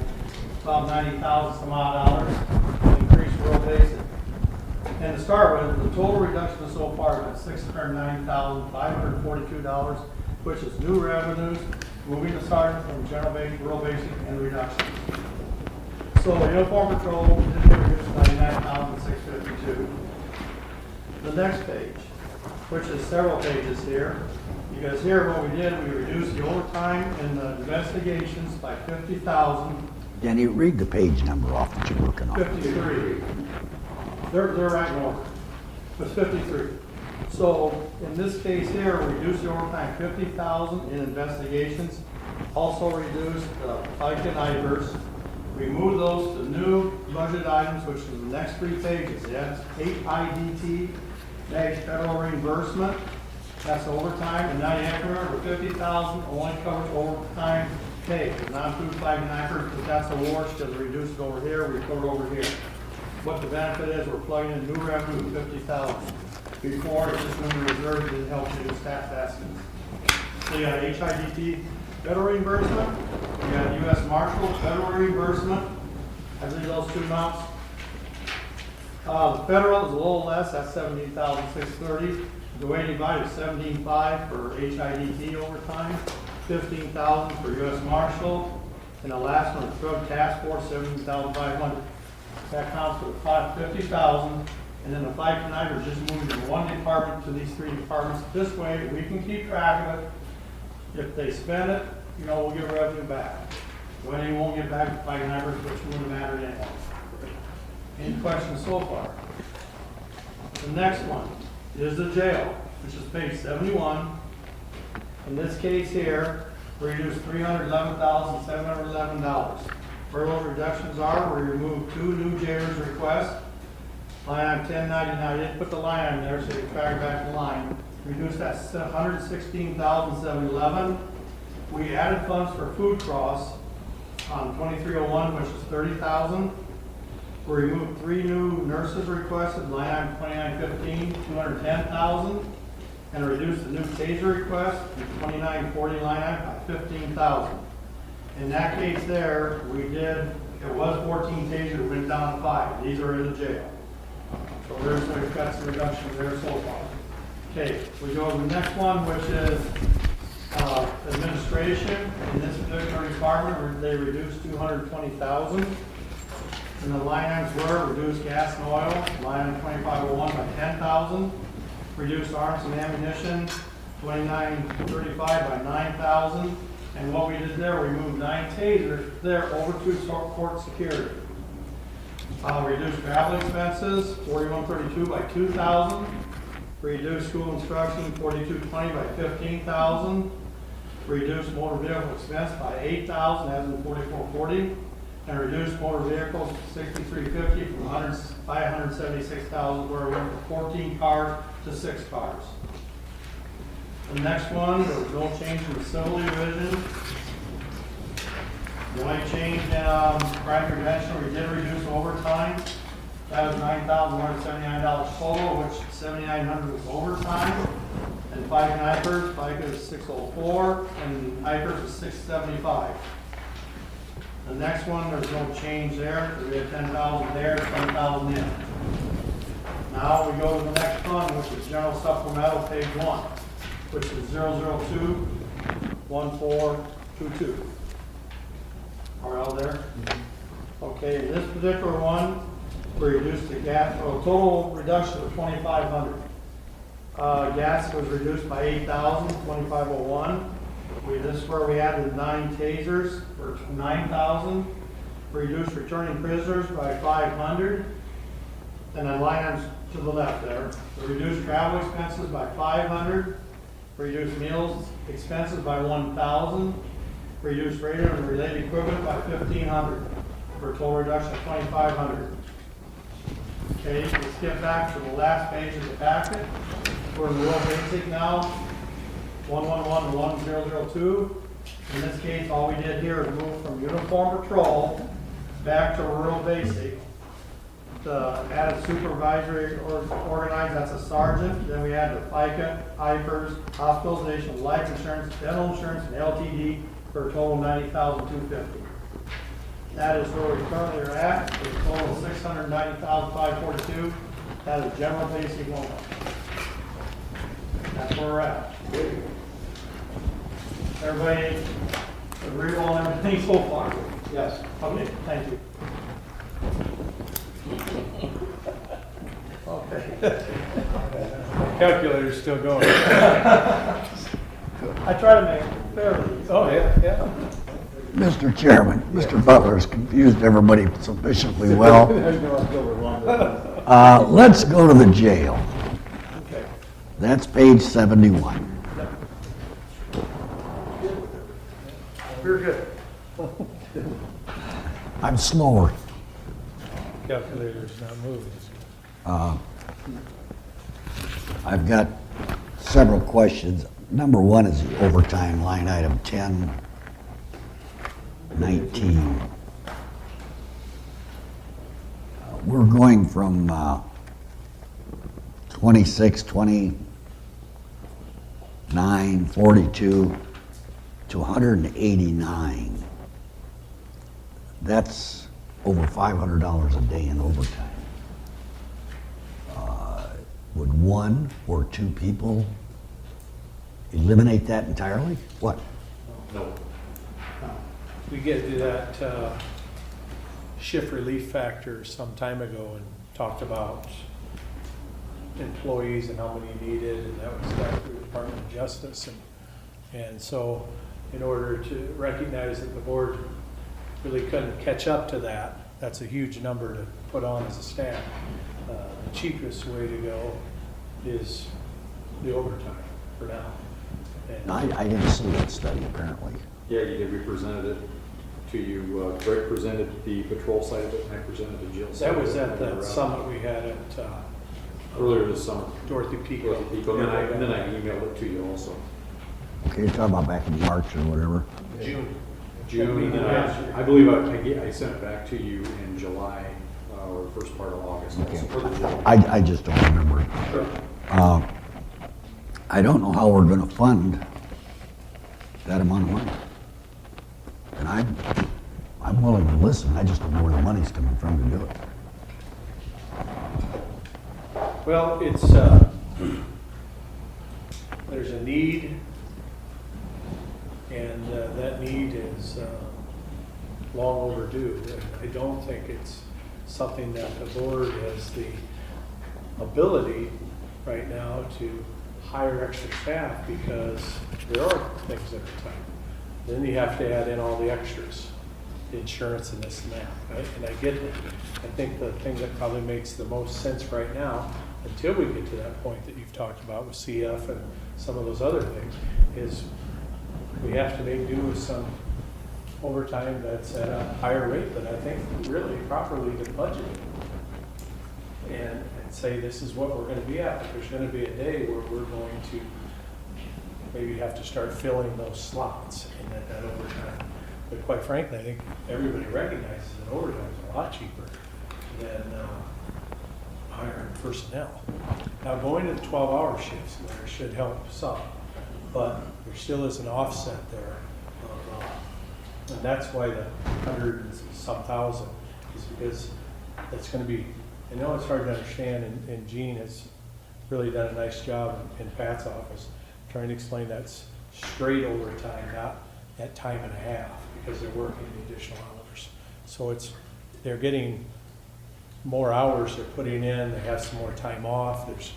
about $90,000 some odd dollars, and increase rural basic. And to start with, the total reduction so far is $690,542, which is new revenues, moving the sergeant from general basic, rural basic, and reduction. So uniform patrol did get reduced by $99,652. The next page, which is several pages here, because here what we did, we reduced the overtime and the investigations by 50,000. Danny, read the page number off that you're looking on. 53. They're right in order. It's 53. So in this case here, we reduced the overtime 50,000 in investigations. Also reduced FICA and IVERS. We moved those to new budget items, which is the next 3 pages. That's HIDT, that's federal reimbursement. That's overtime. And now you have to remember, 50,000 only covers overtime pay. Not include FICA and IVERS, but that's a wash because we reduced it over here, we put it over here. What the benefit is, we're plugging in new revenue of 50,000. Before, it's just when the reserve didn't help you with staff estimates. So you got HIDT, federal reimbursement, you got U.S. Marshal, federal reimbursement. I believe those 2 amounts. The federal is a little less, that's $17,630. The way you divide is $17,500 for HIDT overtime, $15,000 for U.S. Marshal, and the last one, Drug Task Force, $17,500. That counts for the 50,000, and then the FICA and IVERS just moved from one department to these 3 departments. This way, we can keep track of it. If they spend it, we'll get revenue back. When they won't get back the FICA and IVERS, which wouldn't matter anyway. Any questions so far? The next one is the jail, which is page 71. In this case here, we reduced $311,711. Where those reductions are, we removed 2 new jailers requests. Line item 1099, I didn't put the line item there, so you can track back the line. Reduced that $116,711. We added funds for food cross on 2301, which is $30,000. We removed 3 new nurses requested, line item 2915, $210,000. And reduced the new taser request, 2940 line item by $15,000. In that case there, it was 14 tasers, went down to 5. These are in the jail. So we've got some reductions there so far. Okay, we go to the next one, which is administration. In this particular department, they reduced $220,000. And the line items were reduced gas and oil, line item 2501 by $10,000. Reduced arms and ammunition, 2935 by $9,000. And what we did there, we moved 9 tasers there over to court security. Reduced travel expenses, 4132 by $2,000. Reduced school instruction, 4220 by $15,000. Reduced motor vehicle expense by $8,000, as in 4440. And reduced motor vehicles, 6350 from $576,000, where we went from 14 cars to 6 cars. The next one, there was no change in the civil division. The only change in crime prevention, we did reduce overtime. That was $9,179 total, which $7,900 was overtime. And FICA and IVERS, FICA is $604, and IVERS is $675. The next one, there's no change there, because we had $10,000 there, $10,000 in. Now we go to the next fund, which is general supplemental, page 1. Which is 002-1422. Are we all there? Okay, this particular one, we reduced the gas, total reduction of $2,500. Gas was reduced by $8,000, $2,501. This is where we added 9 tasers for $9,000. Reduced returning prisoners by $500. And then line items to the left there. We reduced travel expenses by $500. Reduced meals expenses by $1,000. Reduced radio and related equipment by $1,500 for a total reduction of $2,500. Okay, let's get back to the last page of the packet. We're in rural basic now, 111 to 1002. In this case, all we did here is move from uniform patrol back to rural basic. The added supervisory organized, that's a sergeant. Then we add the FICA, IVERS, hospitalization, life insurance, dental insurance, and LTD for a total of $90,250. That is where we currently are at, with a total of $690,542. That is general basic one. That's where we're at. Everybody agree on everything so far? Yes. Okay, thank you. Okay. Calculator's still going. I try to make it fairly. Oh, yeah. Mr. Chairman, Mr. Butler's confused everybody sufficiently well. Let's go to the jail. Okay. That's page 71. We're good. I'm slower. Calculator's not moving. I've got several questions. Number one is the overtime line item 1019. We're going from 26, 29, 42 to 189. That's over $500 a day in overtime. Would one or two people eliminate that entirely? What? No. We get to that shift relief factor some time ago and talked about employees and how many needed, and that was back through the Department of Justice. And so in order to recognize that the board really couldn't catch up to that, that's a huge number to put on as a staff. The cheapest way to go is the overtime for now. And I didn't see that study apparently. Yeah, you did. We presented it to you. Greg presented the patrol side of it, and I presented the jail side. that was of at it. that summit we had at Earlier this summer. Dorothy Pico. And then I emailed it to you also. Okay, you're talking about back in March or whatever. June. June, and I believe I sent it back to you in July or first part of August. Okay. Also for the jail. I just don't remember. Sure. I don't know how we're going to fund that amount of money. And I'm willing to listen. I just don't know where the money's coming from to do it. Well, it's, there's a need, and that need is long overdue. I don't think it's something that the board has the ability right now to hire extra staff, because there are things that are tight. Then you have to add in all the extras, the insurance and this and that, right? And I get it. I think the thing that probably makes the most sense right now, until we get to that point that you've talked about with CF and some of those other things, is we have to make do with some overtime that's at a higher rate than I think really properly the budget. And say this is what we're going to be at, but there's going to be a day where we're going to maybe have to start filling those slots in that overtime. But quite frankly, I think everybody recognizes that overtime is a lot cheaper than hiring personnel. Now, going to the 12-hour shifts there should help some, but there still is an offset there. And that's why the 100 and some thousand is because that's going to be, I know it's hard to understand, and Gene has really done a nice job in Pat's office trying to explain that's straight overtime, not at time and a half, because they're working the additional hours. So they're getting more hours they're putting in, they have some more time off, there's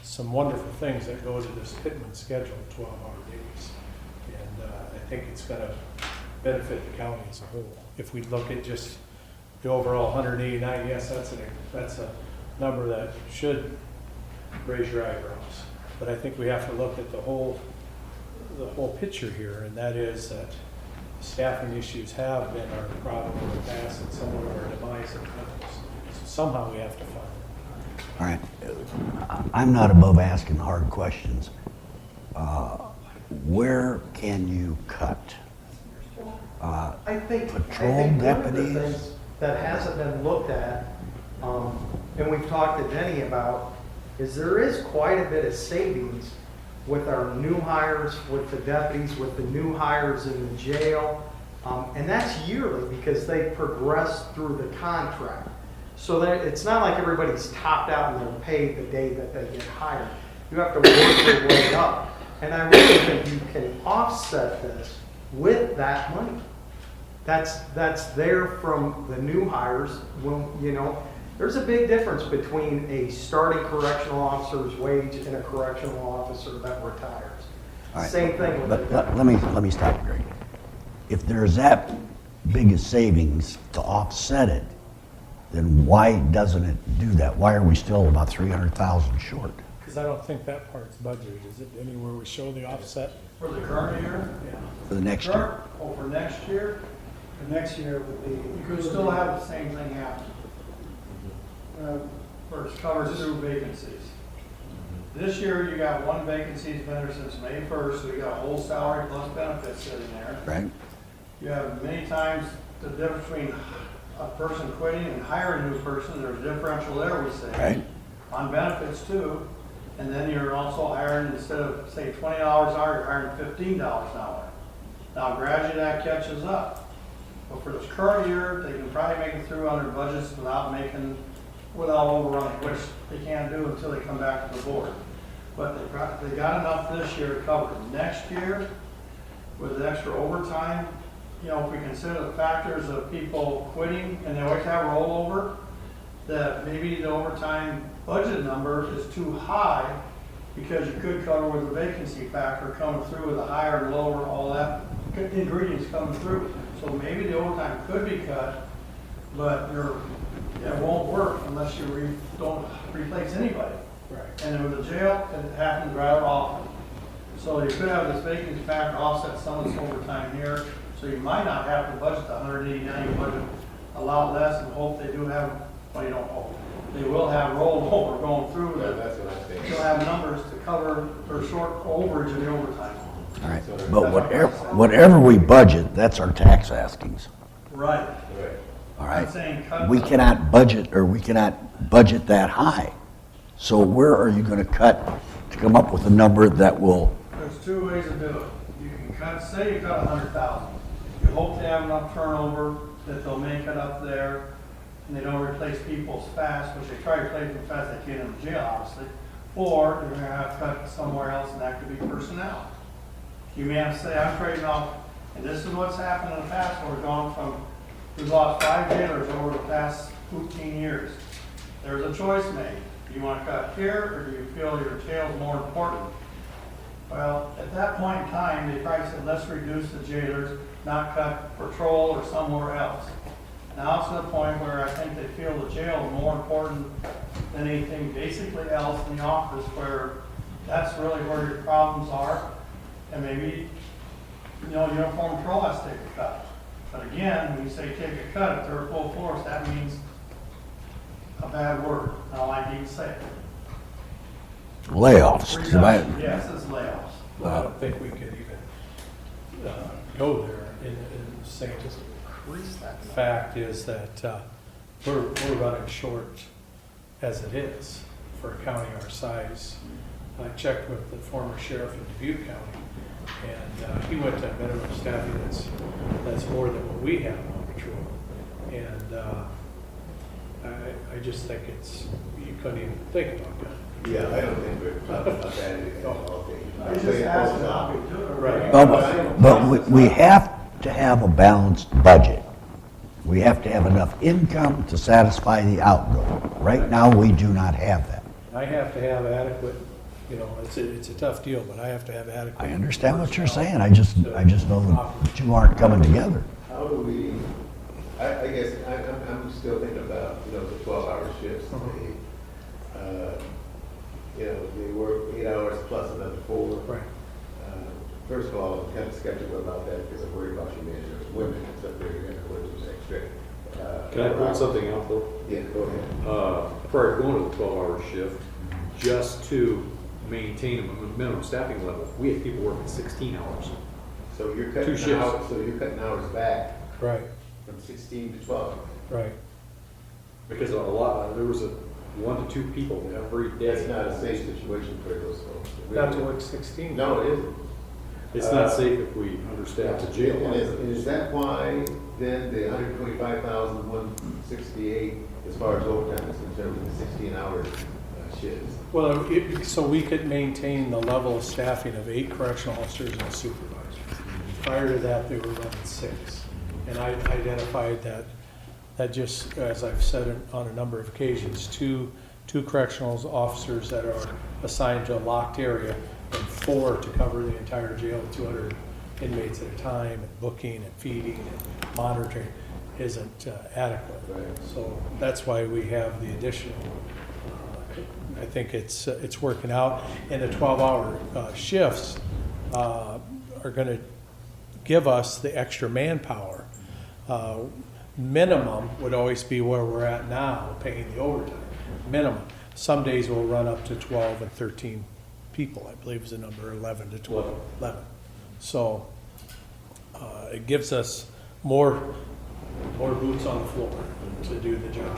some wonderful things that go to this Pittman schedule, 12-hour days. And I think it's going to benefit the county as a whole. If we look at just the overall 189, yes, that's a number that should raise your eyebrows. But I think we have to look at the whole picture here, and that is that staffing issues have been our problem in the past, and some of our demise in times. So somehow we have to find it. All right. I'm not above asking hard questions. Where can you cut? I think Patrol one of the deputies? things that hasn't been looked at, and we've talked to Denny about, is there is quite a bit of savings with our new hires, with the deputies, with the new hires in the jail. And that's yearly because they progress through the contract. So that, it's not like everybody's topped out and they're paid the day that they get hired. You have to work your way up. And I really think you can offset this with that money. That's there from the new hires, when, you know, there's a big difference between a starting correctional officer's wage and a correctional officer that retires. All right. Same thing with But the let me stop, Greg. If there's that big a savings to offset it, then why doesn't it do that? Why are we still about 300,000 short? Because I don't think that part's budgeted. Is it anywhere we show the offset? For the current year? Yeah. For the next year? Oh, for next year, The next year would be. you could still have the same thing happen. Where it covers two vacancies. This year, you got one vacancy's been there since May 1st, so you got a whole salary plus benefits sitting there. Right? You have many times the difference between a person quitting and hiring a new person, there's a differential there, we say. Right? On benefits too. And then you're also hiring, instead of say $20 an hour, you're hiring $15 an hour. Now gradually that catches up. But for this current year, they can probably make it through on their budgets without overrunning, which they can't do until they come back to the board. But they got enough this year to cover it. Next year, with the extra overtime, you know, if we consider the factors of people quitting, and they always have rollover, that maybe the overtime budget number is too high, because you could cover with the vacancy factor coming through with the higher and lower, all that ingredients coming through. So maybe the overtime could be cut, but it won't work unless you don't replace anybody. Right. And then with the jail, it happens rather often. So you could have this vacancy factor offset some of this overtime here, so you might not have to budget the 189, but allow less and hope they do have, well, you don't hope. They will have rollover going through Yeah, that. that's what I think. They'll have numbers to cover their short overage in the overtime. All right. But whatever we budget, that's our tax askings. Right. Right. All I'm right? saying cut. We cannot budget that high. So where are you going to cut to come up with a number that will, There's two ways to do it. You can cut, say you cut 100,000. You hope they have enough turnover that they'll make it up there, and they don't replace people as fast, which they try to replace them as fast as they can in the jail, obviously. Or you're gonna have to cut somewhere else, and that could be personnel. You may have to say, I'm trading off, and this is what's happened in the past, where we've lost 5 jailers over the past 15 years. There's a choice made. Do you want to cut here, or do you feel your jail is more important? Well, at that point in time, they probably said, let's reduce the jailers, not cut patrol or somewhere else. Now it's to the point where I think they feel the jail is more important than anything basically else in the office, where that's really where your problems are. And maybe, uniform patrol has to take a cut. But again, when you say take a cut, if they're full force, that means a bad word. I don't like to even say it. layoffs? Reduction, yes, it's layoffs. Well, I don't think we could even go there in saying just the fact is that we're running short as it is for a county our size. I checked with the former sheriff in Dubuque County, and he went to a minimum staffing that's more than what we have on patrol. And I just think you couldn't even think about that. Yeah, I don't think we're talking about that at all. I just asked how we do it. Right. But we have to have a balanced budget. We have to have enough income to satisfy the outgo. Right now, we do not have that. I have to have adequate, it's a tough deal, but I have to have adequate. I understand what you're saying. I just know that the two aren't coming together. How do we, I guess, I'm still thinking about, the 12-hour shifts. They work 8 hours plus another 4. Right. First of all, I'm kind of skeptical about that because I'm worried about your men. There's women that's up there, you're going to work some extra. Can I point something out though? Yeah, go ahead. Prior to going to the 12-hour shift, just to maintain a minimum staffing level, we had people working 16 hours. So you're 2 cutting shifts. cutting hours back Right, from 16 to 12. right. Because there was 1 to 2 people every day. That's not a safe situation for those folks. Not to work 16. No, it isn't. It's not safe if we understaff the jail. And is that why then the 125,168 as far as overtime is concerned with the 16-hour shifts? Well, so we could maintain the level of staffing of 8 correctional officers and a supervisor. Prior to that, they were running 6. And I identified that just, as I've said on a number of occasions, two correctional officers that are assigned to a locked area and 4 to cover the entire jail with 200 inmates at a time, and booking and feeding and monitoring isn't adequate. Right. So that's why we have the additional. I think it's working out, and the 12-hour shifts are going to give us the extra manpower. Minimum would always be where we're at now, paying the overtime. Minimum. Some days we'll run up to 12 and 13 people, I believe is the number, 11 to 12. 11. So it gives us more boots on the floor to do the job.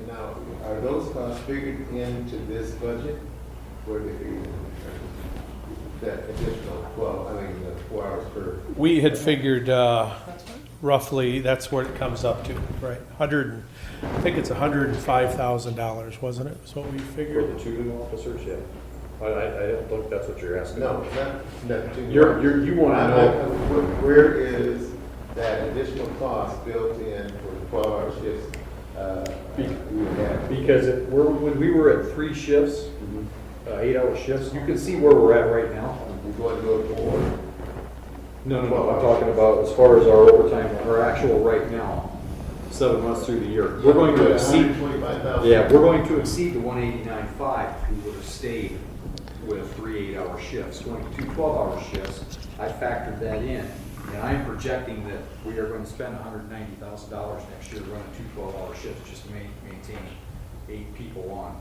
Now, are those costs figured into this budget? Where they figured that additional 4 hours per? We had figured roughly, that's what it comes up to, right? I think it's $105,000, wasn't it? Is what we For figured. the 2 new officers, yeah. I don't think that's what you're asking. No, not too. You want to know. Where is that additional cost built in for the 12-hour shifts? You have? Because when we were at 3 shifts, 8-hour shifts, you can see where we're at right now. You're going to do it for? No, I'm talking about as far as our overtime, our actual right now, 7 months through the year. We're going to exceed, 125,000. yeah, we're going to exceed the 189.5 if we would have stayed with 3 8-hour shifts. Going to 2 12-hour shifts, I factored that in. And I'm projecting that we are going to spend $190,000 next year running 2 12-hour shifts just to maintain 8 people on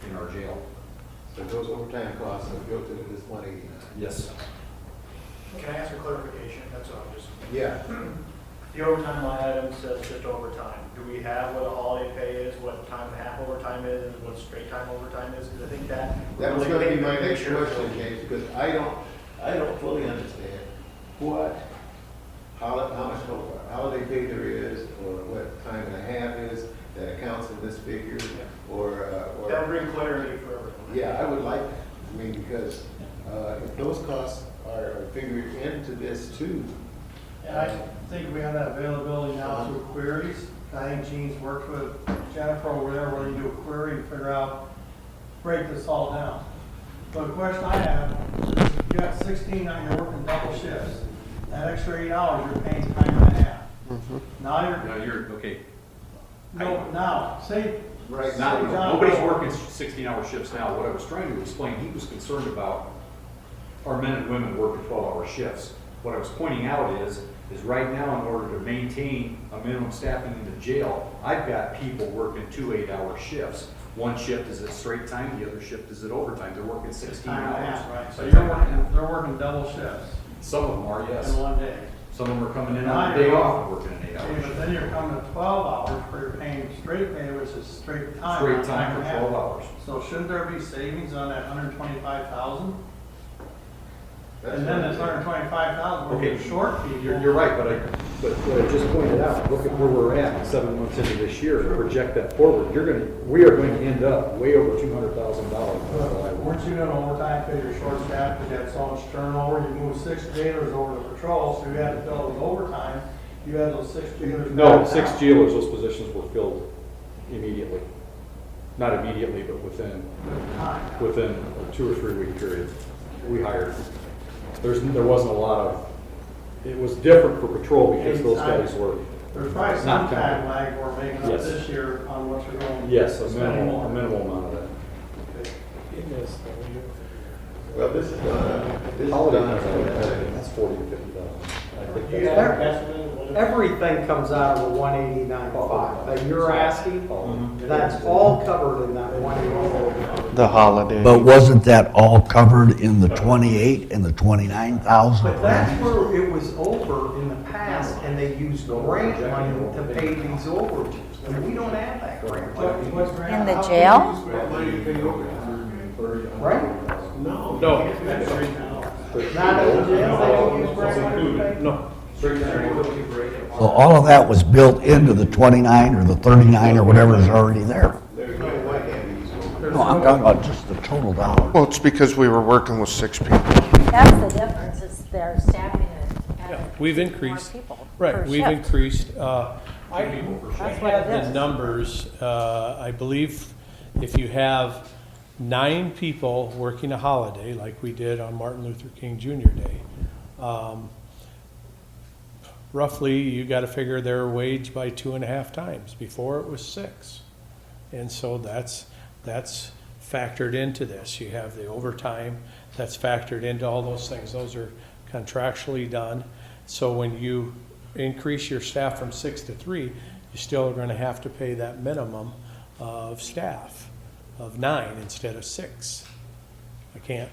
in our jail. So those overtime costs are built into this 189? Yes. Can I ask for clarification? That's all, just. Yeah. The overtime line item says just overtime. Do we have what a holiday pay is, what time and a half overtime is, and what straight time overtime is? Because I think that. That was really going to be paint my the next picture. question, James, because I don't fully understand how much holiday pay there is, or what time and a half is that accounts in this figure, or. That would bring clarity for everyone. Yeah, I would like that. I mean, because if those costs are figured into this too. And I think we have that availability now through queries. I think Gene's worked with Jennifer over there where you do a query and figure out, break this all down. But the question I have is if you got 16 now, you're working double shifts. That extra 8 hours, you're paying time and a half. Now you're, okay. now, say, Right. Nobody's working 16-hour shifts now. What I was trying to explain, he was concerned about our men and women working 12-hour shifts. What I was pointing out is right now, in order to maintain a minimum staffing in the jail, I've got people working 2 8-hour shifts. One shift is at straight time, the other shift is at overtime. They're working 16 time and a half, hours. right? So But they're working double shifts some of them are, yes. in one day. Some of them are coming in on the day off and working an 8-hour Okay, but shift. then you're coming to 12 hours where you're paying straight pay, which is straight time. Straight not time and for a half. 12 hours. So shouldn't there be savings on that 125,000? That's And then what this I'm saying. 125,000, we're Okay, short people. You're right, but what I just pointed out, look at where we're at 7 months into this year, project that forward, we are going to end up way over $200,000. Weren't you doing overtime because you're short staffed, because you had so much turnover, you moved 6 jailers over to patrol, so you had to fill the overtime, you had those 6 jailers. No, back 6 down. jailers, those positions were filled immediately. Not immediately, but within Time. a 2 or 3 week period. We hired. There wasn't a lot of, it was different for patrol because those guys were, There's probably some Not time counted. lag we're making up Yes. this year on what you're going. yes, a spending minimal more. amount of that. Well, this is done. Holiday comes out of that, that's 40 to 50,000. I think that's. Everything comes out of the 189.5 that you're asking, Mhm. that's all covered in that 189. The holiday. But wasn't that all covered in the 28 and the 29,000? But that's where it was over in the past, and they used grant money to pay these overages, and we don't have that grant money. What's In the jail? What money you pay over? Right? No. Not at the jail, they don't use break money? No. So all of that was built into the 29 or the 39 or whatever is already there. There's no way that we use over. No, I'm talking about just the total dollar. Well, it's because we were working with 6 people. That's the difference, is they're staffing it at We've more increased, people right, per we've shift. increased, I That's what had it the is. numbers, I believe if you have 9 people working a holiday, like we did on Martin Luther King Jr. Day, roughly, you gotta figure their wage by 2.5 times. Before it was 6. And so that's factored into this. You have the overtime, that's factored into all those things. Those are contractually done. So when you increase your staff from 6 to 3, you still are gonna have to pay that minimum of staff of 9 instead of 6. I can't,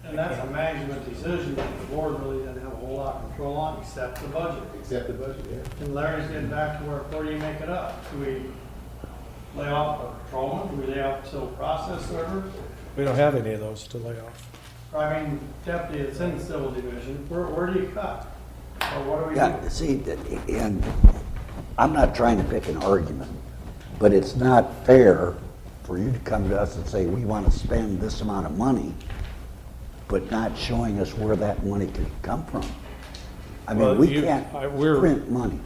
And that's a management decision that the board really doesn't have a whole lot of control on, except the budget. Except the budget, yeah. And Larry's getting back to where do you make it up? Do we lay off a patrolman? Do we lay off a civil process server? we don't have any of those to lay off. I mean, deputy, it's in the civil division. Where do you cut? Or what do we do? Yeah, see, and I'm not trying to pick an argument, but it's not fair for you to come to us and say, we want to spend this amount of money, but not showing us where that money could come from. I Well, mean, we you- can't we're- print money.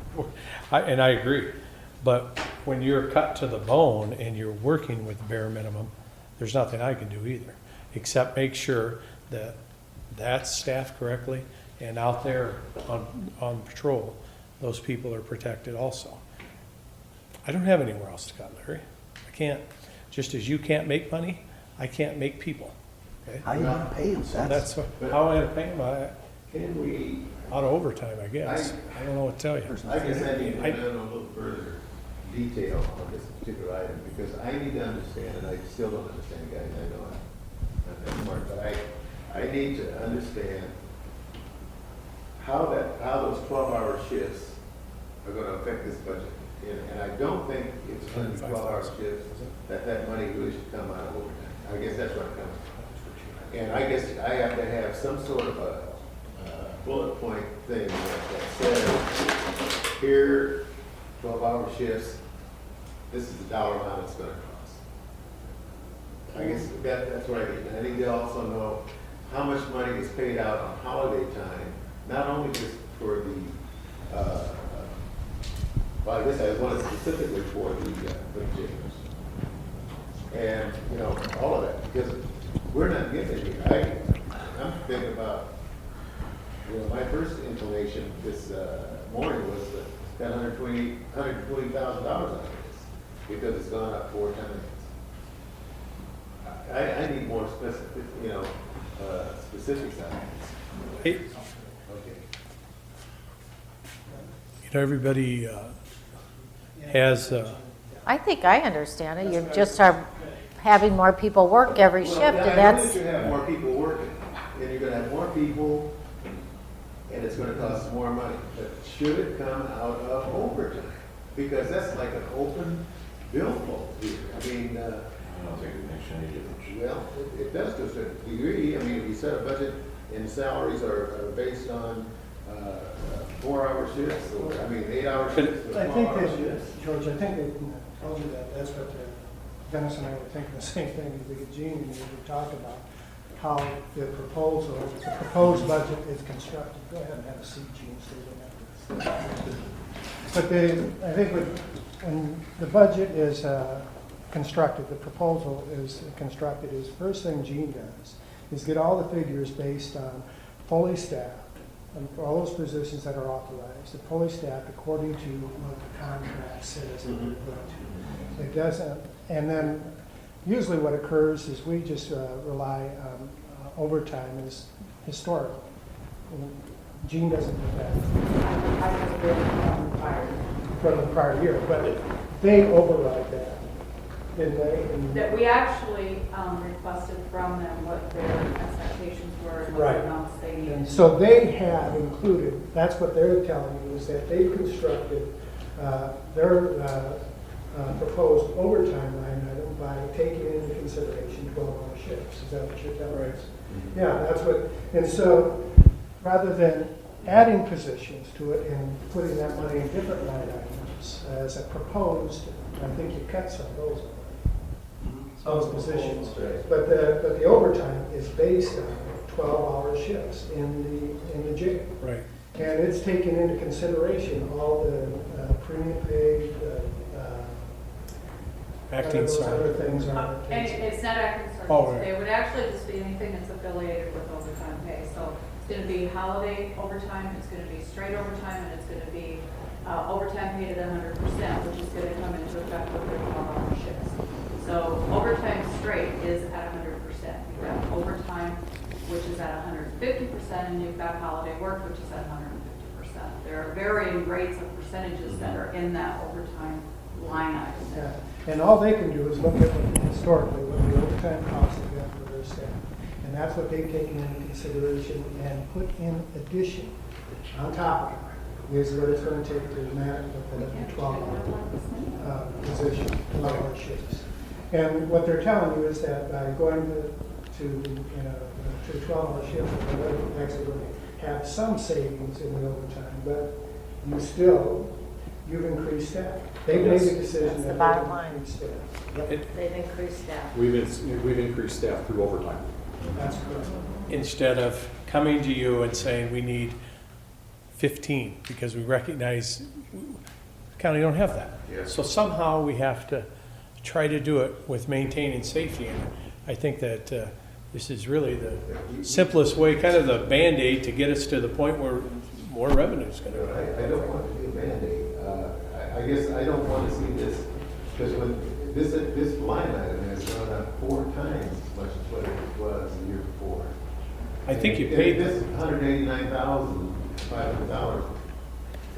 And I agree, but when you're cut to the bone and you're working with bare minimum, there's nothing I can do either, except make sure that that's staffed correctly, and out there on patrol, those people are protected also. I don't have anywhere else to cut, Larry. I can't, just as you can't make money, I can't make people, okay? How you gonna pay them? That's how I pay them, Can we, out of overtime, I guess. I don't know what to tell you. I guess I need to know a little further detail on this particular item, because I need to understand, and I still don't understand, guys, I know I'm not that smart, but I need to understand how those 12-hour shifts are gonna affect this budget. And I don't think it's gonna be 12-hour shifts, that money really should come out of overtime. I guess that's where I'm coming from. And I guess I have to have some sort of a bullet point thing that says, here, 12-hour shifts, this is the dollar amount it's gonna cost. I guess that's what I need. And I need to also know how much money is paid out on holiday time, not only just for the, well, I guess I want it specifically for the jailers. And, you know, all of that, because we're not getting it here. I'm thinking about, you know, my first inclination this morning was to spend $120,000 on this, because it's gone up 4 times. I need more specific, you know, specifics on this. Hey, Okay. you know, everybody has, I think I understand it. You just are having more people work every shift, Well, and I know that's, that you have more people working, and you're gonna have more people, and it's gonna cost more money. But should it come out of overtime? Because that's like an open billfold here. I mean, I don't think it makes any difference. Well, it does to a certain degree. I mean, if you set a budget and salaries are based on 4-hour shifts, or, I mean, 8-hour shifts, or I think 12-hour that, shifts. George, I think they told you that, that's what Dennis and I were thinking the same thing as we get Gene, and we talked about how the proposed budget is constructed. Go ahead and have a seat, Gene, so you don't have to. But I think when the budget is constructed, the proposal is constructed, is first thing Gene does is get all the figures based on fully staffed, and for all those positions that are authorized, and fully staffed according to what the contract says that we're going to. It doesn't, and then usually what occurs is we just rely on overtime as historical. Gene doesn't do that. I have been for the prior year, but they override that, didn't they? And- That we actually requested from them what their expectations were and what Right. amounts they And needed. so they have included, that's what they're telling you, is that they've constructed their proposed overtime line item by taking into consideration 12-hour shifts. Is that what you're telling us? Yeah, that's what, and so rather than adding positions to it and putting that money in different line items as a proposed, I think you cut some of those positions. But the overtime is based on 12-hour shifts in the jail. Right. And it's taken into consideration all the premium paid, Acting those other sergeant. things are. And it's not acting Oh, sergeants right. pay, it would actually just be anything that's affiliated with overtime pay. So it's gonna be holiday overtime, it's gonna be straight overtime, and it's gonna be overtime paid at 100%, which is gonna come into effect with their 12-hour shifts. So overtime straight is at 100%. You've got overtime, which is at 150%, and you've got holiday work, which is at 150%. There are varying rates of percentages that are in that overtime line item. Yeah. And all they can do is look at what historically, what the overtime costs have been for their staff. And that's what they've taken into consideration and put in addition, on top of it, is what it's going to take to manage the 12-hour position, 12-hour shifts. And what they're telling you is that by going to 12-hour shifts, they're actually going to have some savings in the overtime, but you've increased staff. They've made the decision That's the that bottom they've line. increased staff. They've increased staff. We've increased staff through overtime. That's correct. Instead of coming to you and saying, we need 15, because we recognize the county don't have that. Yeah. So somehow we have to try to do it with maintaining safety. And I think that this is really the simplest way, kind of the Band-Aid to get us to the point where more revenue is going to come. I don't want it to be a Band-Aid. I guess I don't want to see this, because when this line item has gone up 4 times as much as what it was the year before. I think you And paid this $189,500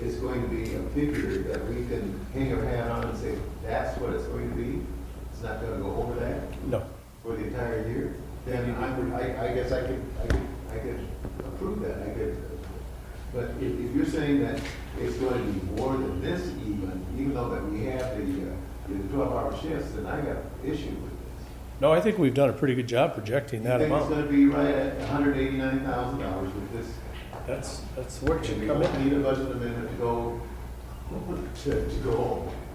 is going to be a figure that we can hang our hat on and say, that's what it's going to be. It's not going to go over that No. for the entire year. Then I guess I could approve that. But if you're saying that it's going to be more than this even though that we have the 12-hour shifts, then I got an issue with this. No, I think we've done a pretty good job projecting that I think it's amount. going to be right at $189,000 with this. That's where it And should we come don't in. need a budget amendment to go home.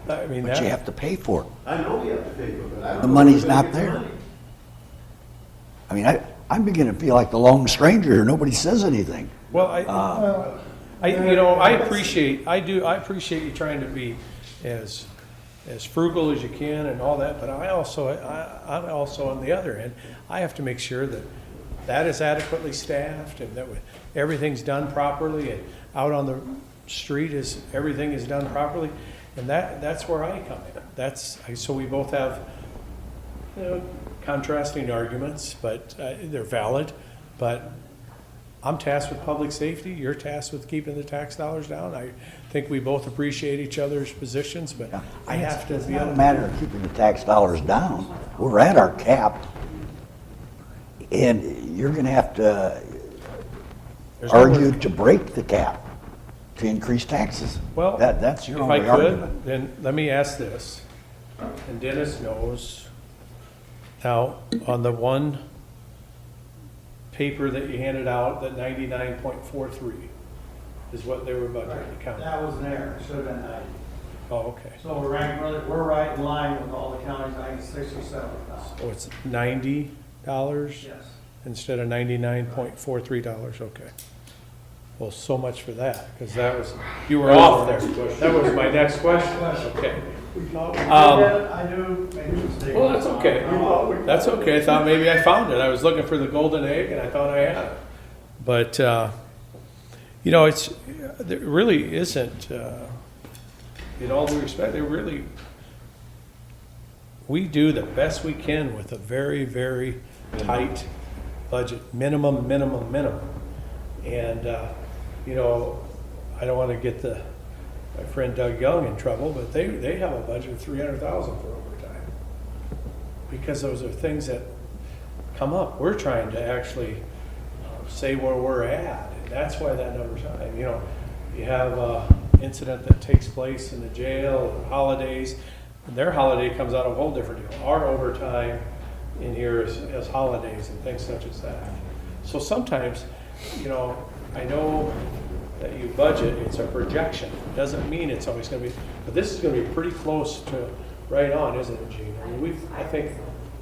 I mean, But you that, have to pay for it. I know we have to pay for it. I don't The know money's where we're not gonna get the there. money. I mean, I'm beginning to feel like the lone stranger here. Nobody says anything. well, Uh, I appreciate you trying to be as frugal as you can and all that, but I'm also on the other end, I have to make sure that is adequately staffed and that everything's done properly and out on the street everything is done properly, and that's where I come in. So we both have, contrasting arguments, but they're valid, but I'm tasked with public safety, you're tasked with keeping the tax dollars down. I think we both appreciate each other's positions, but I have to It's be not able a to. matter of keeping the tax dollars down. We're at our cap. And you're going to have to There's no argue way- to break the cap to increase taxes. Well, That's your if I only could, argument. then let me ask this, and Dennis knows. Now, on the one paper that you handed out, that 99.43 is what they were budgeted to count. That was an error, should have been 90. Oh, okay. So we're right in line with all the counties, 96 or 7 now. So it's $90 Yes. instead of $99.43, okay. Well, so much for that, because you were off there. That was my next question. Okay. I do make a mistake. Well, that's okay. That's okay. I thought maybe I found it. I was looking for the golden egg, and I thought I had it. But there really isn't. In all due respect, we do the best we can with a very, very tight budget, minimum. And I don't want to get my friend Doug Young in trouble, but they have a budget of $300,000 for overtime. Because those are things that come up. We're trying to actually say where we're at, and that's why that number's high. You have an incident that takes place in the jail, or holidays, And their holiday comes out of a whole different deal. Our overtime in here is holidays and things such as that. So sometimes, you know, I know that you budget, it's a projection. Doesn't mean it's always gonna be, but this is gonna be pretty close to right on, isn't it, Gene? I mean, I think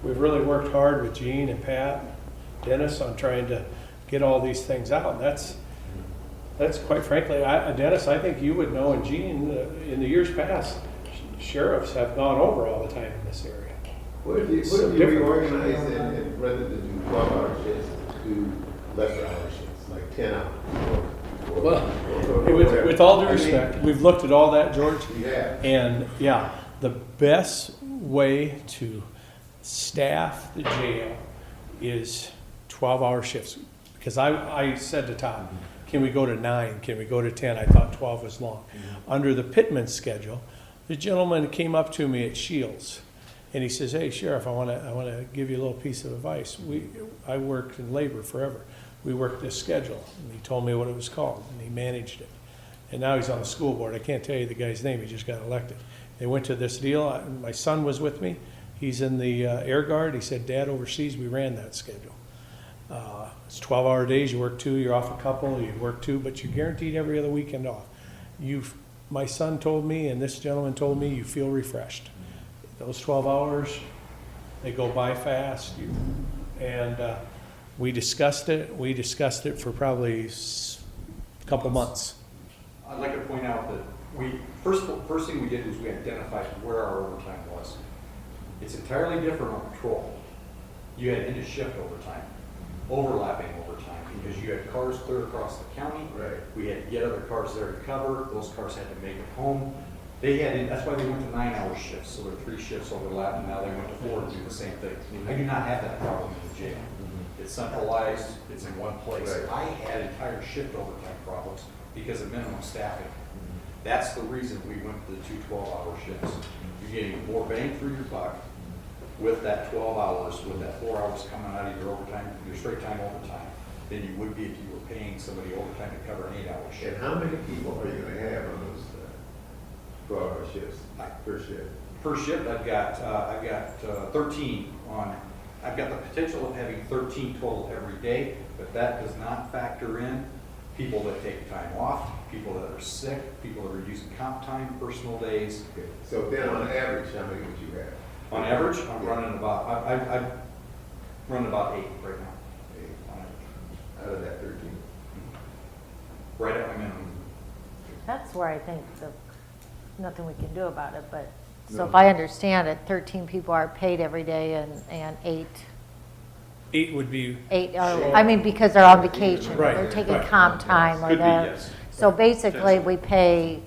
we've really worked hard with Gene and Pat, Dennis, on trying to get all these things out. And that's quite frankly, Dennis, I think you would know, and Gene, in the years past, sheriffs have gone over all the time in this area. What if you reorganize and rather than do 12-hour shifts, do lesser hour shifts, like 10 hours? Well, with all due respect, we've looked at all that, George. Yeah. And yeah, the best way to staff the jail is 12-hour shifts. Because I said to Tom, can we go to 9? Can we go to 10? I thought 12 was long. Under the Pittman schedule, the gentleman came up to me at Shields and he says, hey, Sheriff, I want to give you a little piece of advice. I worked in labor forever. We worked this schedule. And he told me what it was called, and he managed it. And now he's on the school board. I can't tell you the guy's name. He just got elected. They went to this deal. My son was with me. He's in the Air Guard. He said, Dad, overseas, we ran that schedule. It's 12-hour days. You work 2, you're off a couple. You work 2, but you're guaranteed every other weekend off. My son told me, and this gentleman told me, you feel refreshed. Those 12 hours, they go by fast. We discussed it. We discussed it for probably a couple months. I'd like to point out that first thing we did was we identified where our overtime was. It's entirely different on patrol. You had into shift overtime, overlapping overtime, because you had cars clear across the county. Right. We had to get other cars there to cover. Those cars had to make it home. That's why they went to 9-hour shifts, so there were 3 shifts overlapped, and now they went to 4 to do the same thing. I do not have that problem in the jail. It's centralized, it's in one place. Right. I had entire shift overtime problems because of minimum staffing. That's the reason we went to the 2 12-hour shifts. You're getting more bang for your buck with that 12 hours, with that 4 hours coming out of your overtime, your straight time overtime, than you would be if you were paying somebody overtime to cover an 8-hour shift. And how many people are you going to have on those 12-hour shifts per shift? Per shift, I've got 13 on. I've got the potential of having 13 total every day, but that does not factor in people that take time off, people that are sick, people that are using comp time, personal days. Okay. So then on average, how many would you have? On average, I'm running about, I run about 8 right now. 8 on average. Out of that 13? Right at my minimum. That's where I think nothing we can do about it, but, so No. if I understand it, 13 people are paid every day and 8 would be, are, I mean, because they're on vacation, or Right, they're taking right. comp time, or Could be, they're, yes. so basically, we pay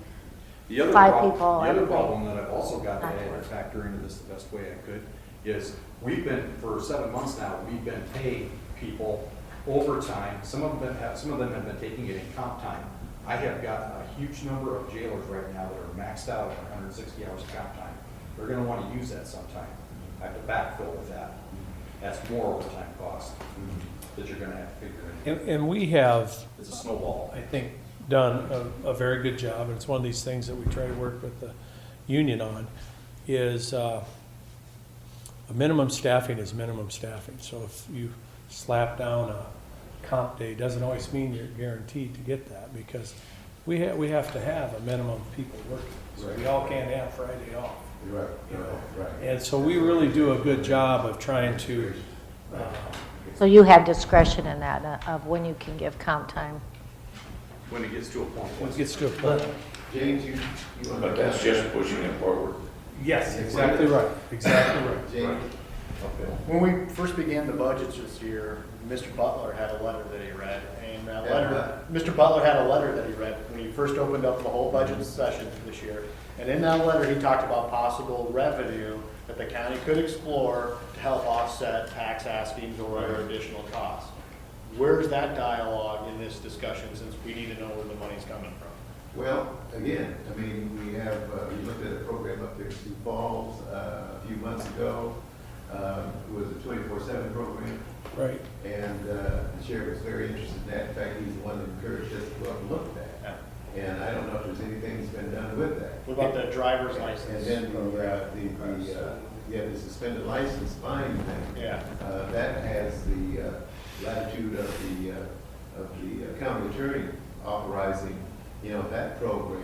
The other 5 problem, people the other every day. problem that I've also got to Not add work. and factor into this the best way I could is we've been, for 7 months now, we've been paying people overtime. Some of them have been taking it in comp time. I have got a huge number of jailers right now that are maxed out at 160 hours of comp time. They're going to want to use that sometime. I have to backfill with that. That's more overtime cost that you're going to have to figure in. and we have, It's a snowball. I think, done a very good job, and it's one of these things that we try to work with the union on, is a minimum staffing is minimum staffing. So if you slap down a comp day, doesn't always mean you're guaranteed to get that, because we have to have a minimum of people working. So we all can't have Friday off. Right, You know, right. And so we really do a good job of trying to, So you have discretion in that, of when you can give comp time? When it gets to a point. when it gets to a point. James, you want to... But that's just pushing it forward. Yes, exactly right, exactly right. James? When we first began the budgets this year, Mr. Butler had a letter that he read, and that letter, Mr. Butler had a letter that he read when he first opened up the whole budget session this year. And in that letter, he talked about possible revenue that the county could explore to help offset tax askings or other additional costs. Where's that dialogue in this discussion, since we need to know where the money's coming from? Well, again, I mean, we looked at a program up there in Sioux Falls a few months ago. It was a 24/7 program. Right. And the sheriff was very interested in that. In fact, he's the one that encouraged us to go up and look at that. And I don't know if there's anything that's been done with that. What about the driver's license? And then the suspended license fine thing. Yeah. That has the latitude of the county attorney authorizing, that program.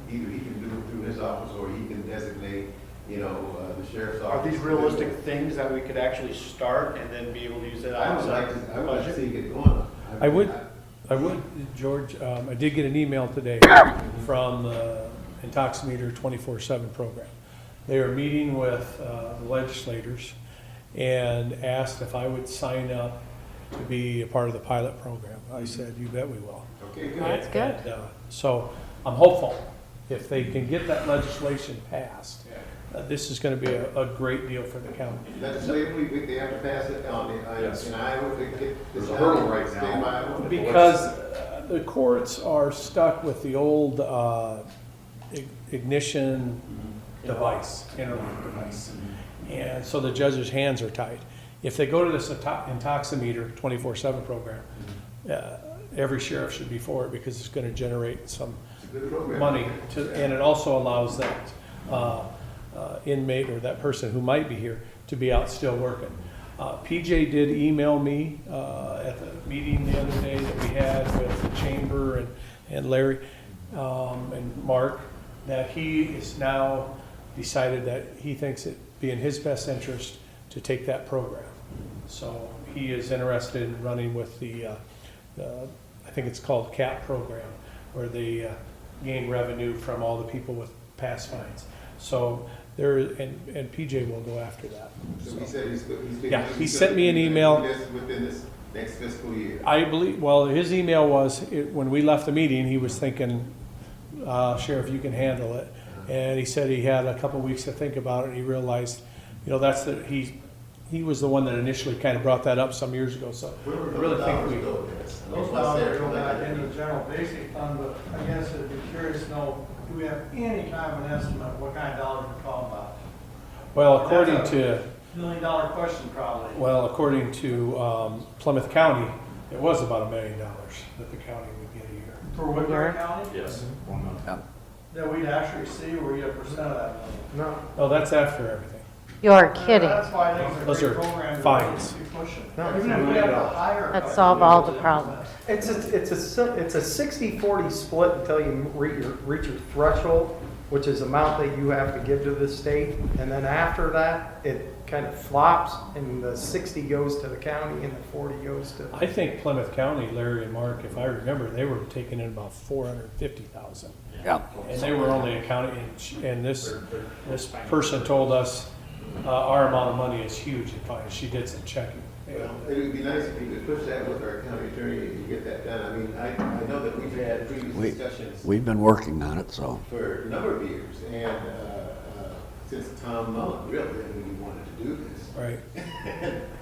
Either he can do it through his office or he can designate, the sheriff's office. Are these realistic things that we could actually start and then be able to use it I would outside like the to, I would like to budget? see it going. I would, George, I did get an email today from the Intoximeter 24/7 program. They are meeting with the legislators and asked if I would sign up to be a part of the pilot program. I said, you bet we will. Okay, good. That's good. And, so I'm hopeful if they can get that legislation passed, this is going to be a great deal for the county. Legislatively, they have to pass it on Yes. in Iowa to get this. There's a hurdle right state now. of Iowa. Because the courts are stuck with the old ignition device, interlock device. And so the judge's hands are tied. If they go to this Intoximeter 24/7 program, every sheriff should be for it because it's going to generate some It's a good program. money and it also allows that inmate or that person who might be here to be out still working. PJ did email me at the meeting the other day that we had with the chamber and Larry and Mark, that he is now decided that he thinks it be in his best interest to take that program. So he is interested in running with the I think it's called CAP program, where they gain revenue from all the people with past fines. So there, and PJ will go after that. So he said he's Yeah, he sent me an email. Within this next fiscal year. I believe, well, his email was, when we left the meeting, he was thinking, Sheriff, you can handle it. And he said he had a couple weeks to think about it, and he realized, he was the one that initially kind of brought that up some years ago, so I really think we. Those dollars go back into the general basic fund, but I guess it'd be curious to know, do we have any kind of an estimate of what kind of dollars we're talking about? Well, according That's to, a $1 million question probably. according to Plymouth County, it was about $1 million that the county would get a year. For Woodbury County? Yes. 1 month. That we'd actually see where we get a percent of that money. Oh, that's after everything. You're kidding. That's why I think Those it's a are great program. fines. To keep pushing. No, Even if we have to hire. That'd solve all the problems. It's a 60-40 split until you reach your threshold, which is amount that you have to give to the state. And then after that, it kind of flops and the 60 goes to the county and the 40 goes to. I think Plymouth County, Larry and Mark, if I remember, they were taking in about $450,000. Yeah. And they were only accounting, and this person told us, our amount of money is huge in fines. She did some checking. Well, it would be nice if you could push that with our county attorney and get that done. I mean, I know that we've had previous discussions We've been working on it, so. for a number of years, and since Tom Mullen, really, we wanted to do this. Right.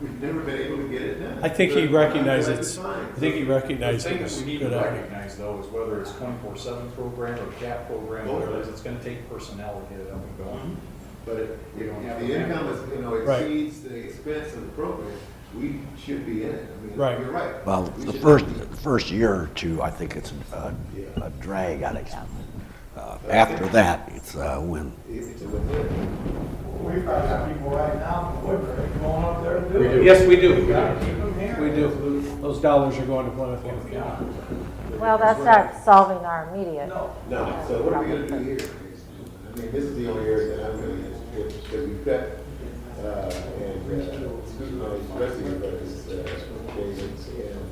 We've never been able to get it done. I think he recognizes, Fine. I think he The recognizes thing it that was we need good to idea. recognize though is whether it's 24/7 program or CAP program, whatever it is, it's gonna take personnel to get it up and going. But if We don't have the a income is, Right. exceeds the expense of the program, we should be in it. I mean, Right. you're right. Well, We the should first year or two, I think it's a drag on it. After that, it's a win. It's a win-win. We've probably got people right now from Woodbury going up there to do it. Yes, we do. We gotta keep them here. We do. Those dollars are going to Plymouth County. Well, that's not solving our immediate. No. No, so what are we gonna do here? I mean, this is the only area that I'm really interested in, because we've got, the rest of you buddies, David's, and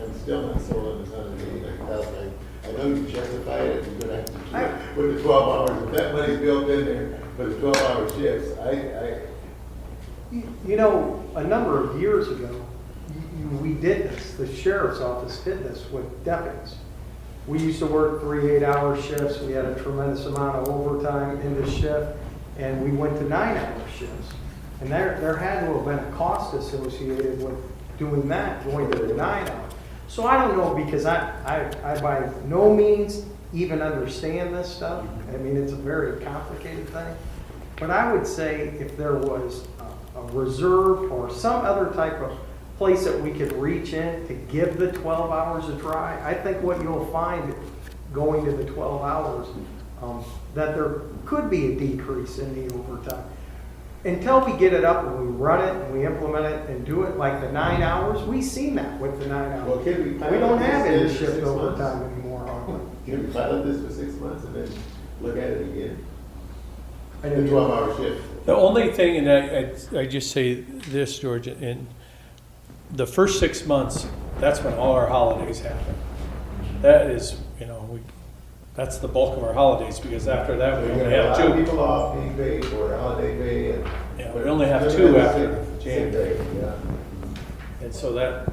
I'm still not sold on this $189,000. I know you justified it, you're gonna have to put the 12 hours, if that money's built in there for the 12-hour shifts, You know, a number of years ago, we did this, the sheriff's office did this with deputies. We used to work 3 8-hour shifts, we had a tremendous amount of overtime in the shift, and we went to 9-hour shifts. And there had to have been a cost associated with doing that, going to the 9-hour. So I don't know, because I by no means even understand this stuff. I mean, it's a very complicated thing. But I would say if there was a reserve or some other type of place that we could reach in to give the 12 hours a try, I think what you'll find going to the 12 hours, that there could be a decrease in the overtime. Until we get it up and we run it and we implement it and do it like the 9 hours, we've seen that with the 9 hours. Well, can we We pilot don't this have in any for shift 6 months? overtime anymore. Can we pilot this for 6 months and then look at it again? I The didn't- 12-hour shift. The only thing, and I just say this, George, in the first 6 months, that's when all our holidays happen. That is, that's the bulk of our holidays, because after that, we We're only gonna have have a lot of two. people off, being paid for holiday pay and. Yeah, we only have We're 2 gonna have after sick January. day, yeah. And so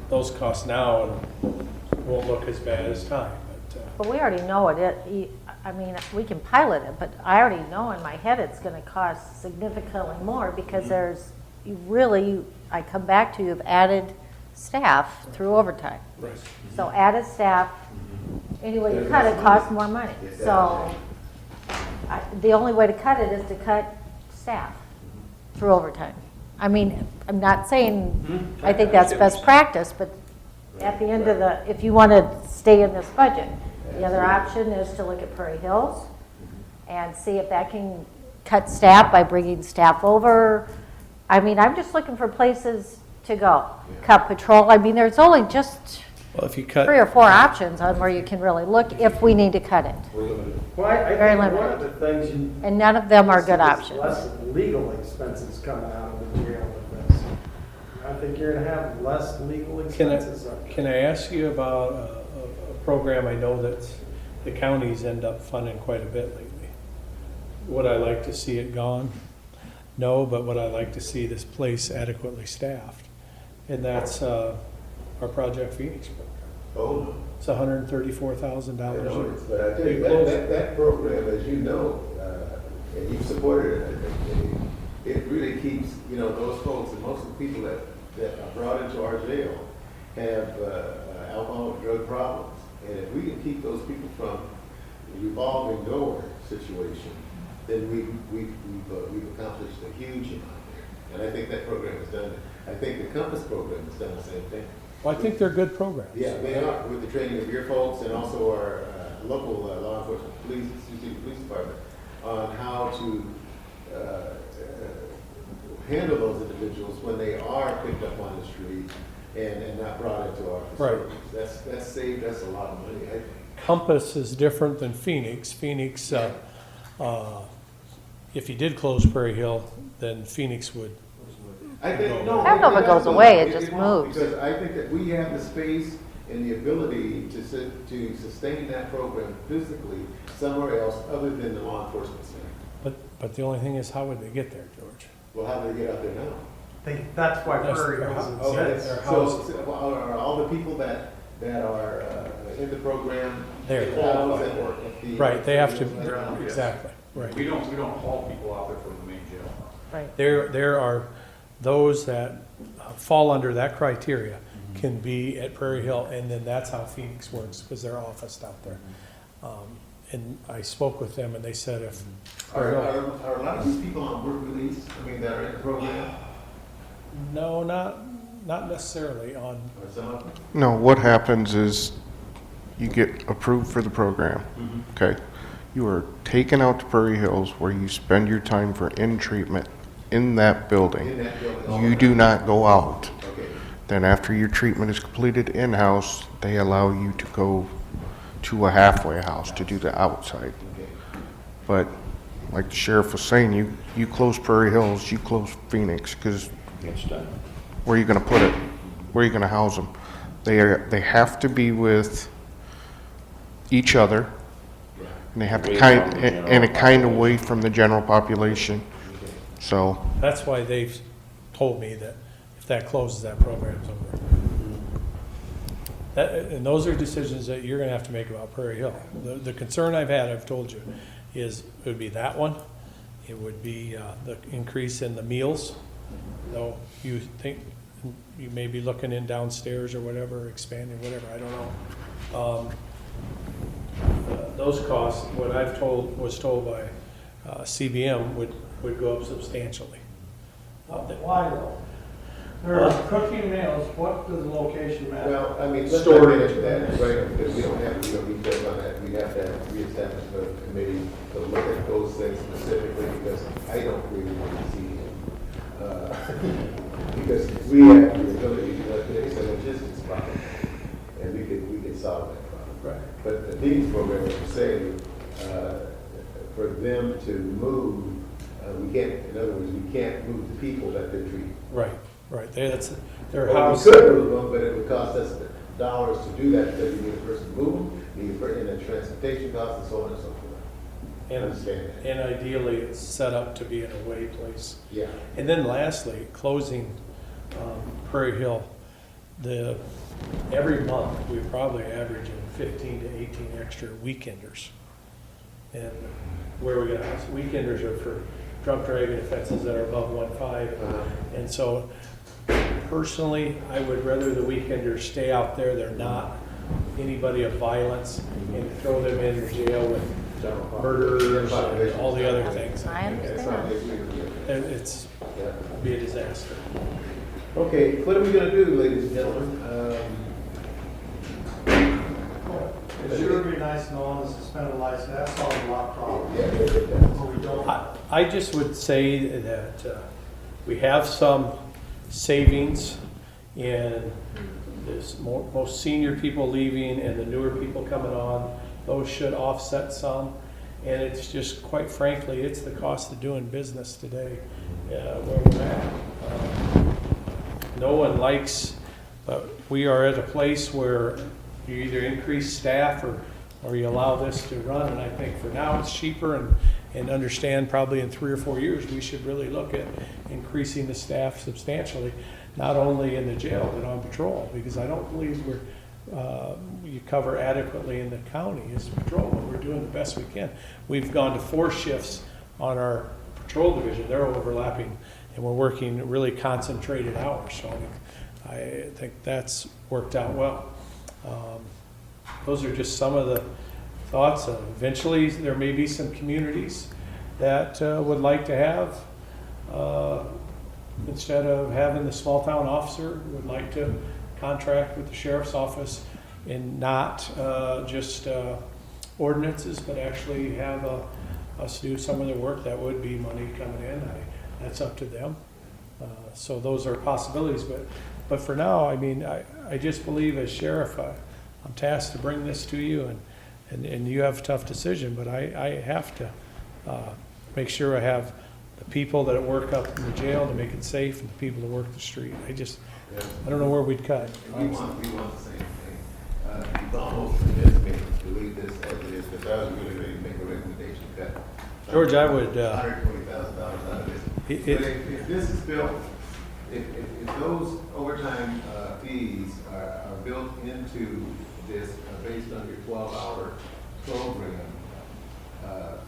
those costs now won't look as bad as time. But we already know it. I mean, we can pilot it, but I already know in my head it's gonna cost significantly more because I come back to, you've added staff through overtime. Right. So added staff, anyway you cut it costs more money. So the only way to cut it is to cut staff through overtime. I mean, I'm not saying, I think that's best practice, but at the end of if you want to stay in this budget, the other option is to look at Prairie Hills and see if that can cut staff by bringing staff over. I mean, I'm just looking for places to go. Cut patrol, I mean, there's only just Well, if you cut. 3 or 4 options on where you can really look if we need to cut it. Well, I Very think one limited. of the things you. And none of them are good There's options. less legal expenses coming out of the jail with this. I think you're gonna have less legal expenses. Can I ask you about a program I know that the counties end up funding quite a bit lately? Would I like to see it gone? No, but would I like to see this place adequately staffed? And that's our Project Phoenix program. Oh, It's $134,000 I a know year. it, but I tell you, They closed- that program, as you know, and you've supported it, I think, it really keeps, those folks, and most of the people that are brought into our jail have alcohol and drug problems. And if we can keep those people from the revolving door situation, then we've accomplished a huge amount there. And I think that program has done it. I think the Compass program has done the same thing. Well, I think they're good programs. Yeah, they are, with the training of your folks and also our local law enforcement, police department, on how to handle those individuals when they are picked up on the street and not brought into our facilities. That's saved us a lot of money, I think. Compass is different than Phoenix. Phoenix, if you did close Prairie Hill, then Phoenix would. I think, no. I don't know if it goes away, it just won't, moves. Because I think that we have the space and the ability to sustain that program physically somewhere else other than the law enforcement center. But the only thing is, how would they get there, George? Well, how do they get out there now? That's why That's Prairie their Hills house. exists. Okay. Their house. So are all the people that are in the program There. housed at the. Right, they have to, Yes. exactly, right. We don't haul people out there from the main jail. Right. There are those that fall under that criteria can be at Prairie Hill, and then that's how Phoenix works, because they're officed out there. And I spoke with them, and they said if Prairie Hill. Are a lot of these people on work release, that are in the program? No, not necessarily on, Or some of them? No, what happens is you get approved for the program, okay? You are taken out to Prairie Hills where you spend your time for in-treatment in that building. In that building? You do not go out. Okay. Then after your treatment is completed in-house, they allow you to go to a halfway house to do the outside. Okay. But like the sheriff was saying, you close Prairie Hills, you close Phoenix, because where are you gonna put it? Where are you gonna house them? They have to be with each other, and they have to kind of away from the general population. So, that's why they've told me that if that closes, that program's over. And those are decisions that you're gonna have to make about Prairie Hill. The concern I've told you, is it would be that one. It would be the increase in the meals, though you think you may be looking in downstairs or whatever, expanding, whatever, I don't know. Those costs, what was told by CBM would go up substantially. Why though? They're cooking meals, what does the location matter? Well, let's Storage. not get into that, right, because we don't have details on that. We we have the ability to fix a logistics problem, and we could solve that problem. Right. But the feeding program, as you say, for them to move, we can't, in other words, we can't move the people that they're treating. Right, right. That's their Well, house. we could move them, but it would cost us dollars to do that, because you need a person to move them, you need a person, and the transportation costs, and so on and so forth. I And, understand that. and ideally, it's set up to be an away place. Yeah. And then lastly, closing Prairie Hill, every month, we're probably averaging 15 to 18 extra weekenders. And where we're gonna have, weekenders are for drunk driving offenses that are above 1.5. And so personally, I would rather the weekenders stay out there. They're not anybody of violence, and throw them in jail with murderers and all the other things. I understand. And it's be a disaster. Okay, what are we gonna do, ladies and gentlemen? It sure would be nice to know the suspended license, that solves a lot of problems. Yeah, But we don't. I just would say that we have some savings in this most senior people leaving and the newer people coming on. Those should offset some. And it's just, quite frankly, it's the cost of doing business today where we're at. No one likes, but we are at a place where you either increase staff or you allow this to run. And I think for now it's cheaper, and understand probably in 3 or 4 years we should really look at increasing the staff substantially, not only in the jail but on patrol, because I don't believe you cover adequately in the county as patrol, but we're doing the best we can. We've gone to 4 shifts on our patrol division. They're overlapping, and we're working really concentrated hours. So I think that's worked out well. Those are just some of the thoughts. Eventually, there may be some communities that would like to have, instead of having the small town officer, would like to contract with the sheriff's office and not just ordinances, but actually have us do some of the work. That would be money coming in. That's up to them. So those are possibilities. But for now, I mean, I just believe as sheriff, I'm tasked to bring this to you, and you have a tough decision, but I have to make sure I have the people that work up in the jail to make it safe, and the people that work the street. I don't know where we'd cut. We want the same thing. It's almost convinced me to leave this as it is, because I was really ready to make a recommendation cut. George, I would, $120,000 out of this. But if this is built, if those overtime fees are built into this based on your 12-hour program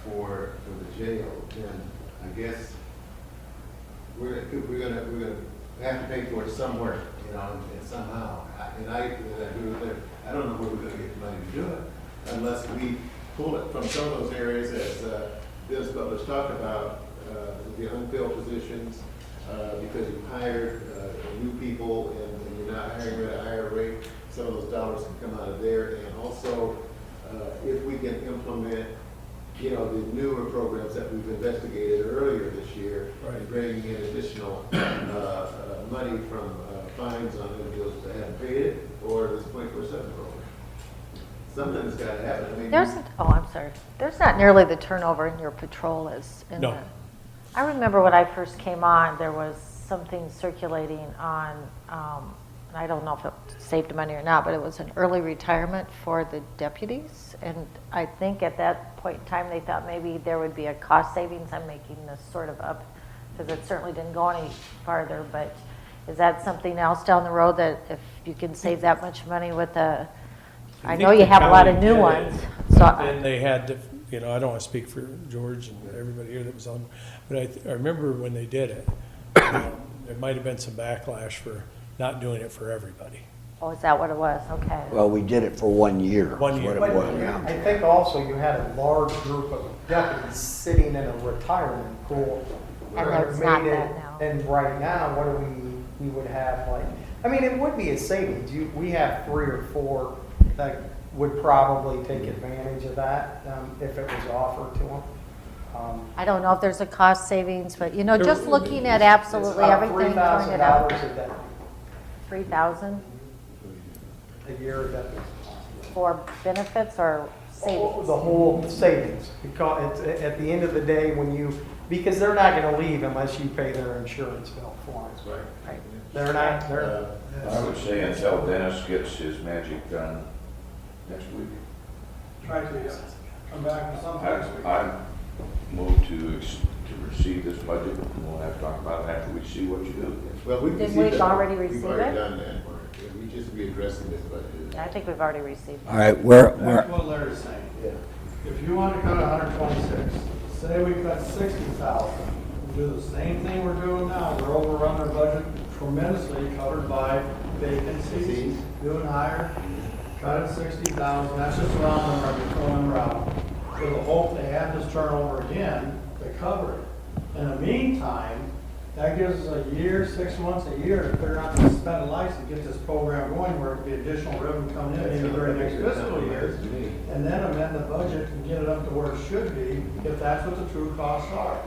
for the jail, then I guess we're gonna have to pay for it somewhere, and somehow. I don't know where we're gonna get the money to do it unless we pull it from some of those areas, as Dennis Butler's talked about, the unfilled positions, because you hired new people and you're not hiring at a higher rate. Some of those dollars can come out of there, and also if we can implement, the newer programs that we've investigated earlier this year, and bringing in additional money from fines on individuals that haven't paid it, or this 24/7 program. Something's got to happen. I mean, I'm sorry. There's not nearly the turnover in your patrol as in No. I remember when I first came on, there was something circulating on, and I don't know if it saved money or not, but it was an early retirement for the deputies. And I think at that point in time, they thought maybe there would be a cost savings. I'm making this sort of up because it certainly didn't go any farther. But is that something else down the road, that if you can save that much money with I know you have a lot of new ones. Then they had to, I don't want to speak for George and everybody here that was on, but I remember when they did it, there might have been some backlash for not doing it for everybody. Oh, is that what it was? Okay. Well, we did it for 1 year. 1 year. Is what it was, yeah. I think also you had a large group of deputies sitting in a retirement pool. And where it there's not made that it- now. And right now, what do we would have it would be a savings. We have 3 or 4 that would probably take advantage of that if it was offered to them. I don't know if there's a cost savings, but just looking at absolutely everything, throwing it out. $3,000 a day. 3,000 A year, that is for benefits or savings? The whole savings, because it's, at the end of the day, when you, because they're not gonna leave unless you pay their insurance bill for it. Right. They're not, they're, I would say until Dennis gets his magic done next week. try to come back with something next week. I move to receive this budget, and we'll have to talk about it after we see what you do. Well, we Did received we that. already We've receive already it? done that. We just be addressing this budget. I think we've already received it. All right, where, That's what Larry's saying. Yeah. If you want to cut 126, say we cut 60,000, we do the same thing we're doing now. We're overrun our budget tremendously, covered by vacancies, new and hire, cut it 60,000, that's just a round number, I'm just throwing around. With the hope they have this turnover again to cover it. In the meantime, that gives us a year, 6 months, a year to figure out how to spend a license, get this program going where it could be additional revenue coming in maybe during next fiscal year. And then amend the budget and get it up to where it should be, if that's what the true costs are.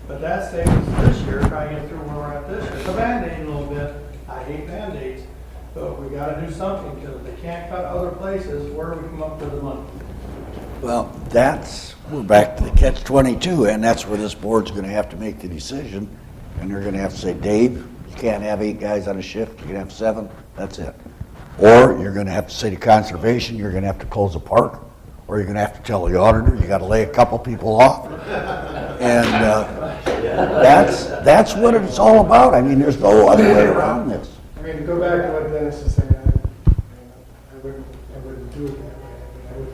But that saves us this year, trying to get through where we're at this year. It's a Band-Aid a little bit. I hate Band-Aids, but we gotta do something, because if they can't cut other places, where do we come up with the money? well, we're back to the catch-22, and that's where this board's gonna have to make the decision. And they're gonna have to say, Dave, you can't have 8 guys on a shift, you can have 7, that's it. Or you're gonna have to say to conservation, you're gonna have to close the park, or you're gonna have to tell the auditor, you gotta lay a couple people off. And that's what it's all about. I mean, there's no other way around this. I mean, to go back to what Dennis is saying, I wouldn't do it that way. I mean,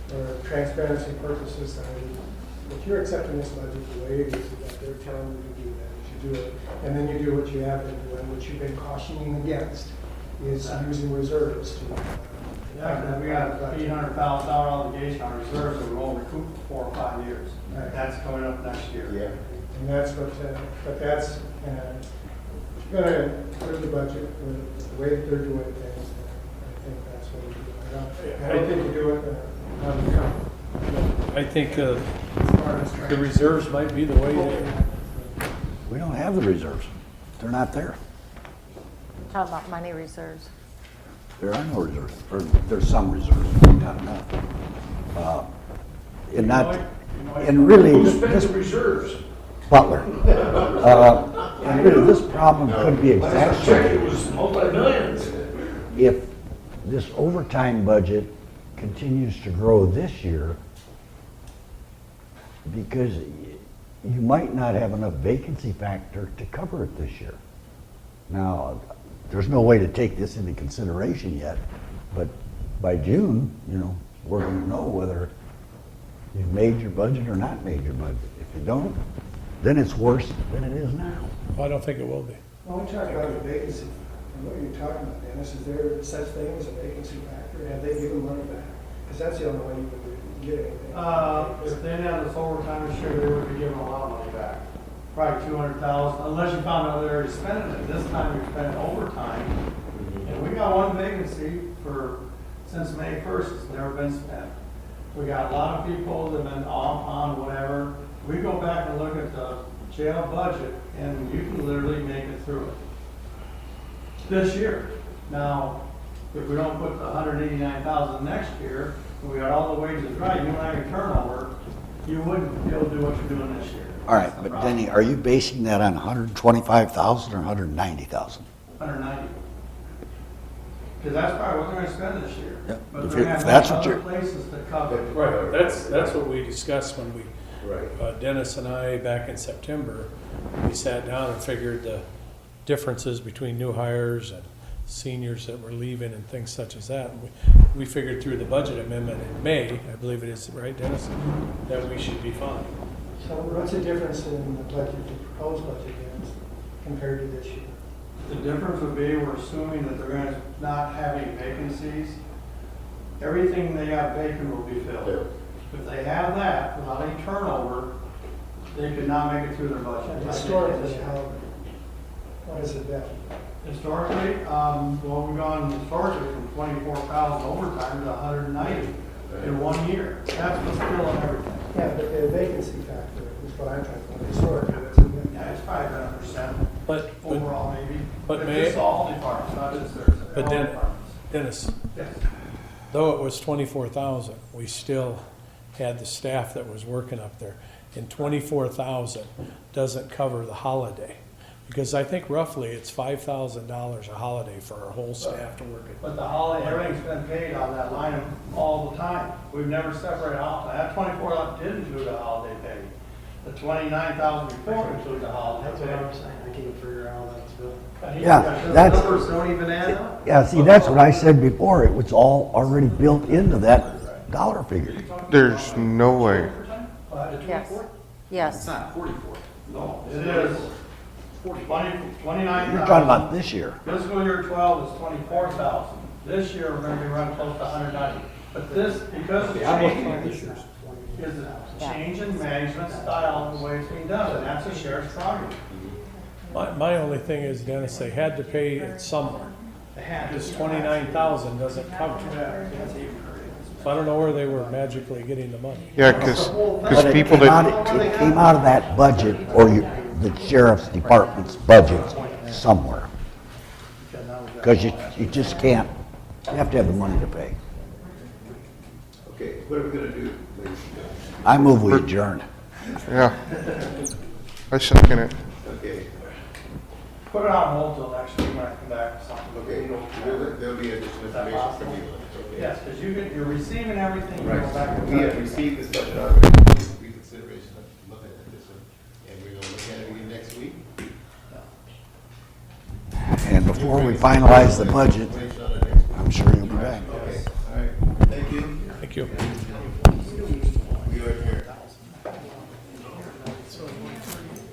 for transparency purposes, if you're accepting this budget the way it is, that they're telling you to do that, you should do it. And then you do what you have been doing, which you've been cautioning against, is using reserves to. Yeah, because we got $800,000 obligation on reserves that we won't recoup for 4 or 5 years. Right. That's coming up next year. Yeah. And that's what, but that's, if you're gonna approve the budget with the way that they're doing things, I think that's what we do. I don't think you do it on the come. I think the reserves might be the way to. We don't have the reserves. They're not there. Talking about money reserves. There are no reserves, or there's some reserves, but not enough. And not, and really, this reserves? Butler. And really, this problem could be exacerbated was multi-millions. if this overtime budget continues to grow this year, because you might not have enough vacancy factor to cover it this year. Now, there's no way to take this into consideration yet, but by June, we're going to know whether you've made your budget or not made your budget. If you don't, then it's worse than it is now. I don't think it will be. When we talk about the vacancy, and what you're talking about, Dennis, is there such thing as a vacancy factor? Have they given money back? Because that's the only way you can get anything. If they didn't have this overtime this year, they would be giving a lot of money back. Probably 200,000, unless you found out they already spent it. This time we spent overtime. And we got one vacancy since May 1st, it's never been spent. We got a lot of people that have been off on whatever. We go back and look at the jail budget, and you can literally make it through it. This year. Now, if we don't put the 189,000 next year, and we got all the wages right, you don't have your turnover, you wouldn't be able to do what you're doing this year. All right, but Denny, are you basing that on 125,000 or 190,000? 190. Because that's probably what they're gonna spend this year. Yep. But If they're you- gonna if have that's what other you're- places to cover. Right, that's what we discussed when we, Right. Dennis and I, back in September, we sat down and figured the differences between new hires and seniors that were leaving and things such as that. And we figured through the budget amendment in May, I believe it is, right, Dennis, that we should be fine. So what's the difference in the budget, the proposed budget is compared to this year? The difference would be, we're assuming that they're gonna not have any vacancies. Everything they have vacant will be filled. If they have that without any turnover, they could not make it through their budget. Historically, what has it been? Historically, well, we've gone historically from 24,000 overtime to 190 in 1 year. That's what's killing everything. Yeah, but the vacancy factor is what I'm trying to find. Historically, what's it been? Yeah, it's probably been 1%. But, overall maybe. but This is all departments, not just theirs. But all then- departments. Dennis, Yes. though it was 24,000, we still had the staff that was working up there. And 24,000 doesn't cover the holiday. Because I think roughly it's $5,000 a holiday for our whole staff to work it. But the holiday, everything's been paid on that line all the time. We've never separated out. That 24 didn't include the holiday pay. The 29,000 before included the holiday That's what pay. I'm saying, I can't figure out how that's built. Yeah, The that's- numbers don't even add up. Yeah, see, that's what I said before. It was all already built into that dollar figure. There's no way. Yes, It's yes. not 44. No, it is 29,000. You're talking about this year. Fiscal year 12 is 24,000. This year, we're gonna be running close to 190. But this, because of Okay, I'm looking change, at this year's. is a change in management style and the way it's being done, and that's the sheriff's prerogative. My only thing is, Dennis, they had to pay it somewhere. This 29,000 doesn't cover it. So I don't know where they were magically getting the money. Yeah, because But people that, it came out of that budget or the sheriff's department's budget somewhere. Because you just can't, you have to have the money to pay. Okay, what are we gonna do, ladies? I move we adjourn. yeah. I second it. Okay, Put it on hold till next week when I come back with something. okay, there'll be additional information from you. Okay. Yes, because you're receiving everything. you go back Right, and we have forth. received this budget already, reconsideration of looking at this one, and we're gonna look at it again next week. And before we finalize the budget, Information on it next week. I'm sure you'll be back. Okay, all right, thank you. Thank you.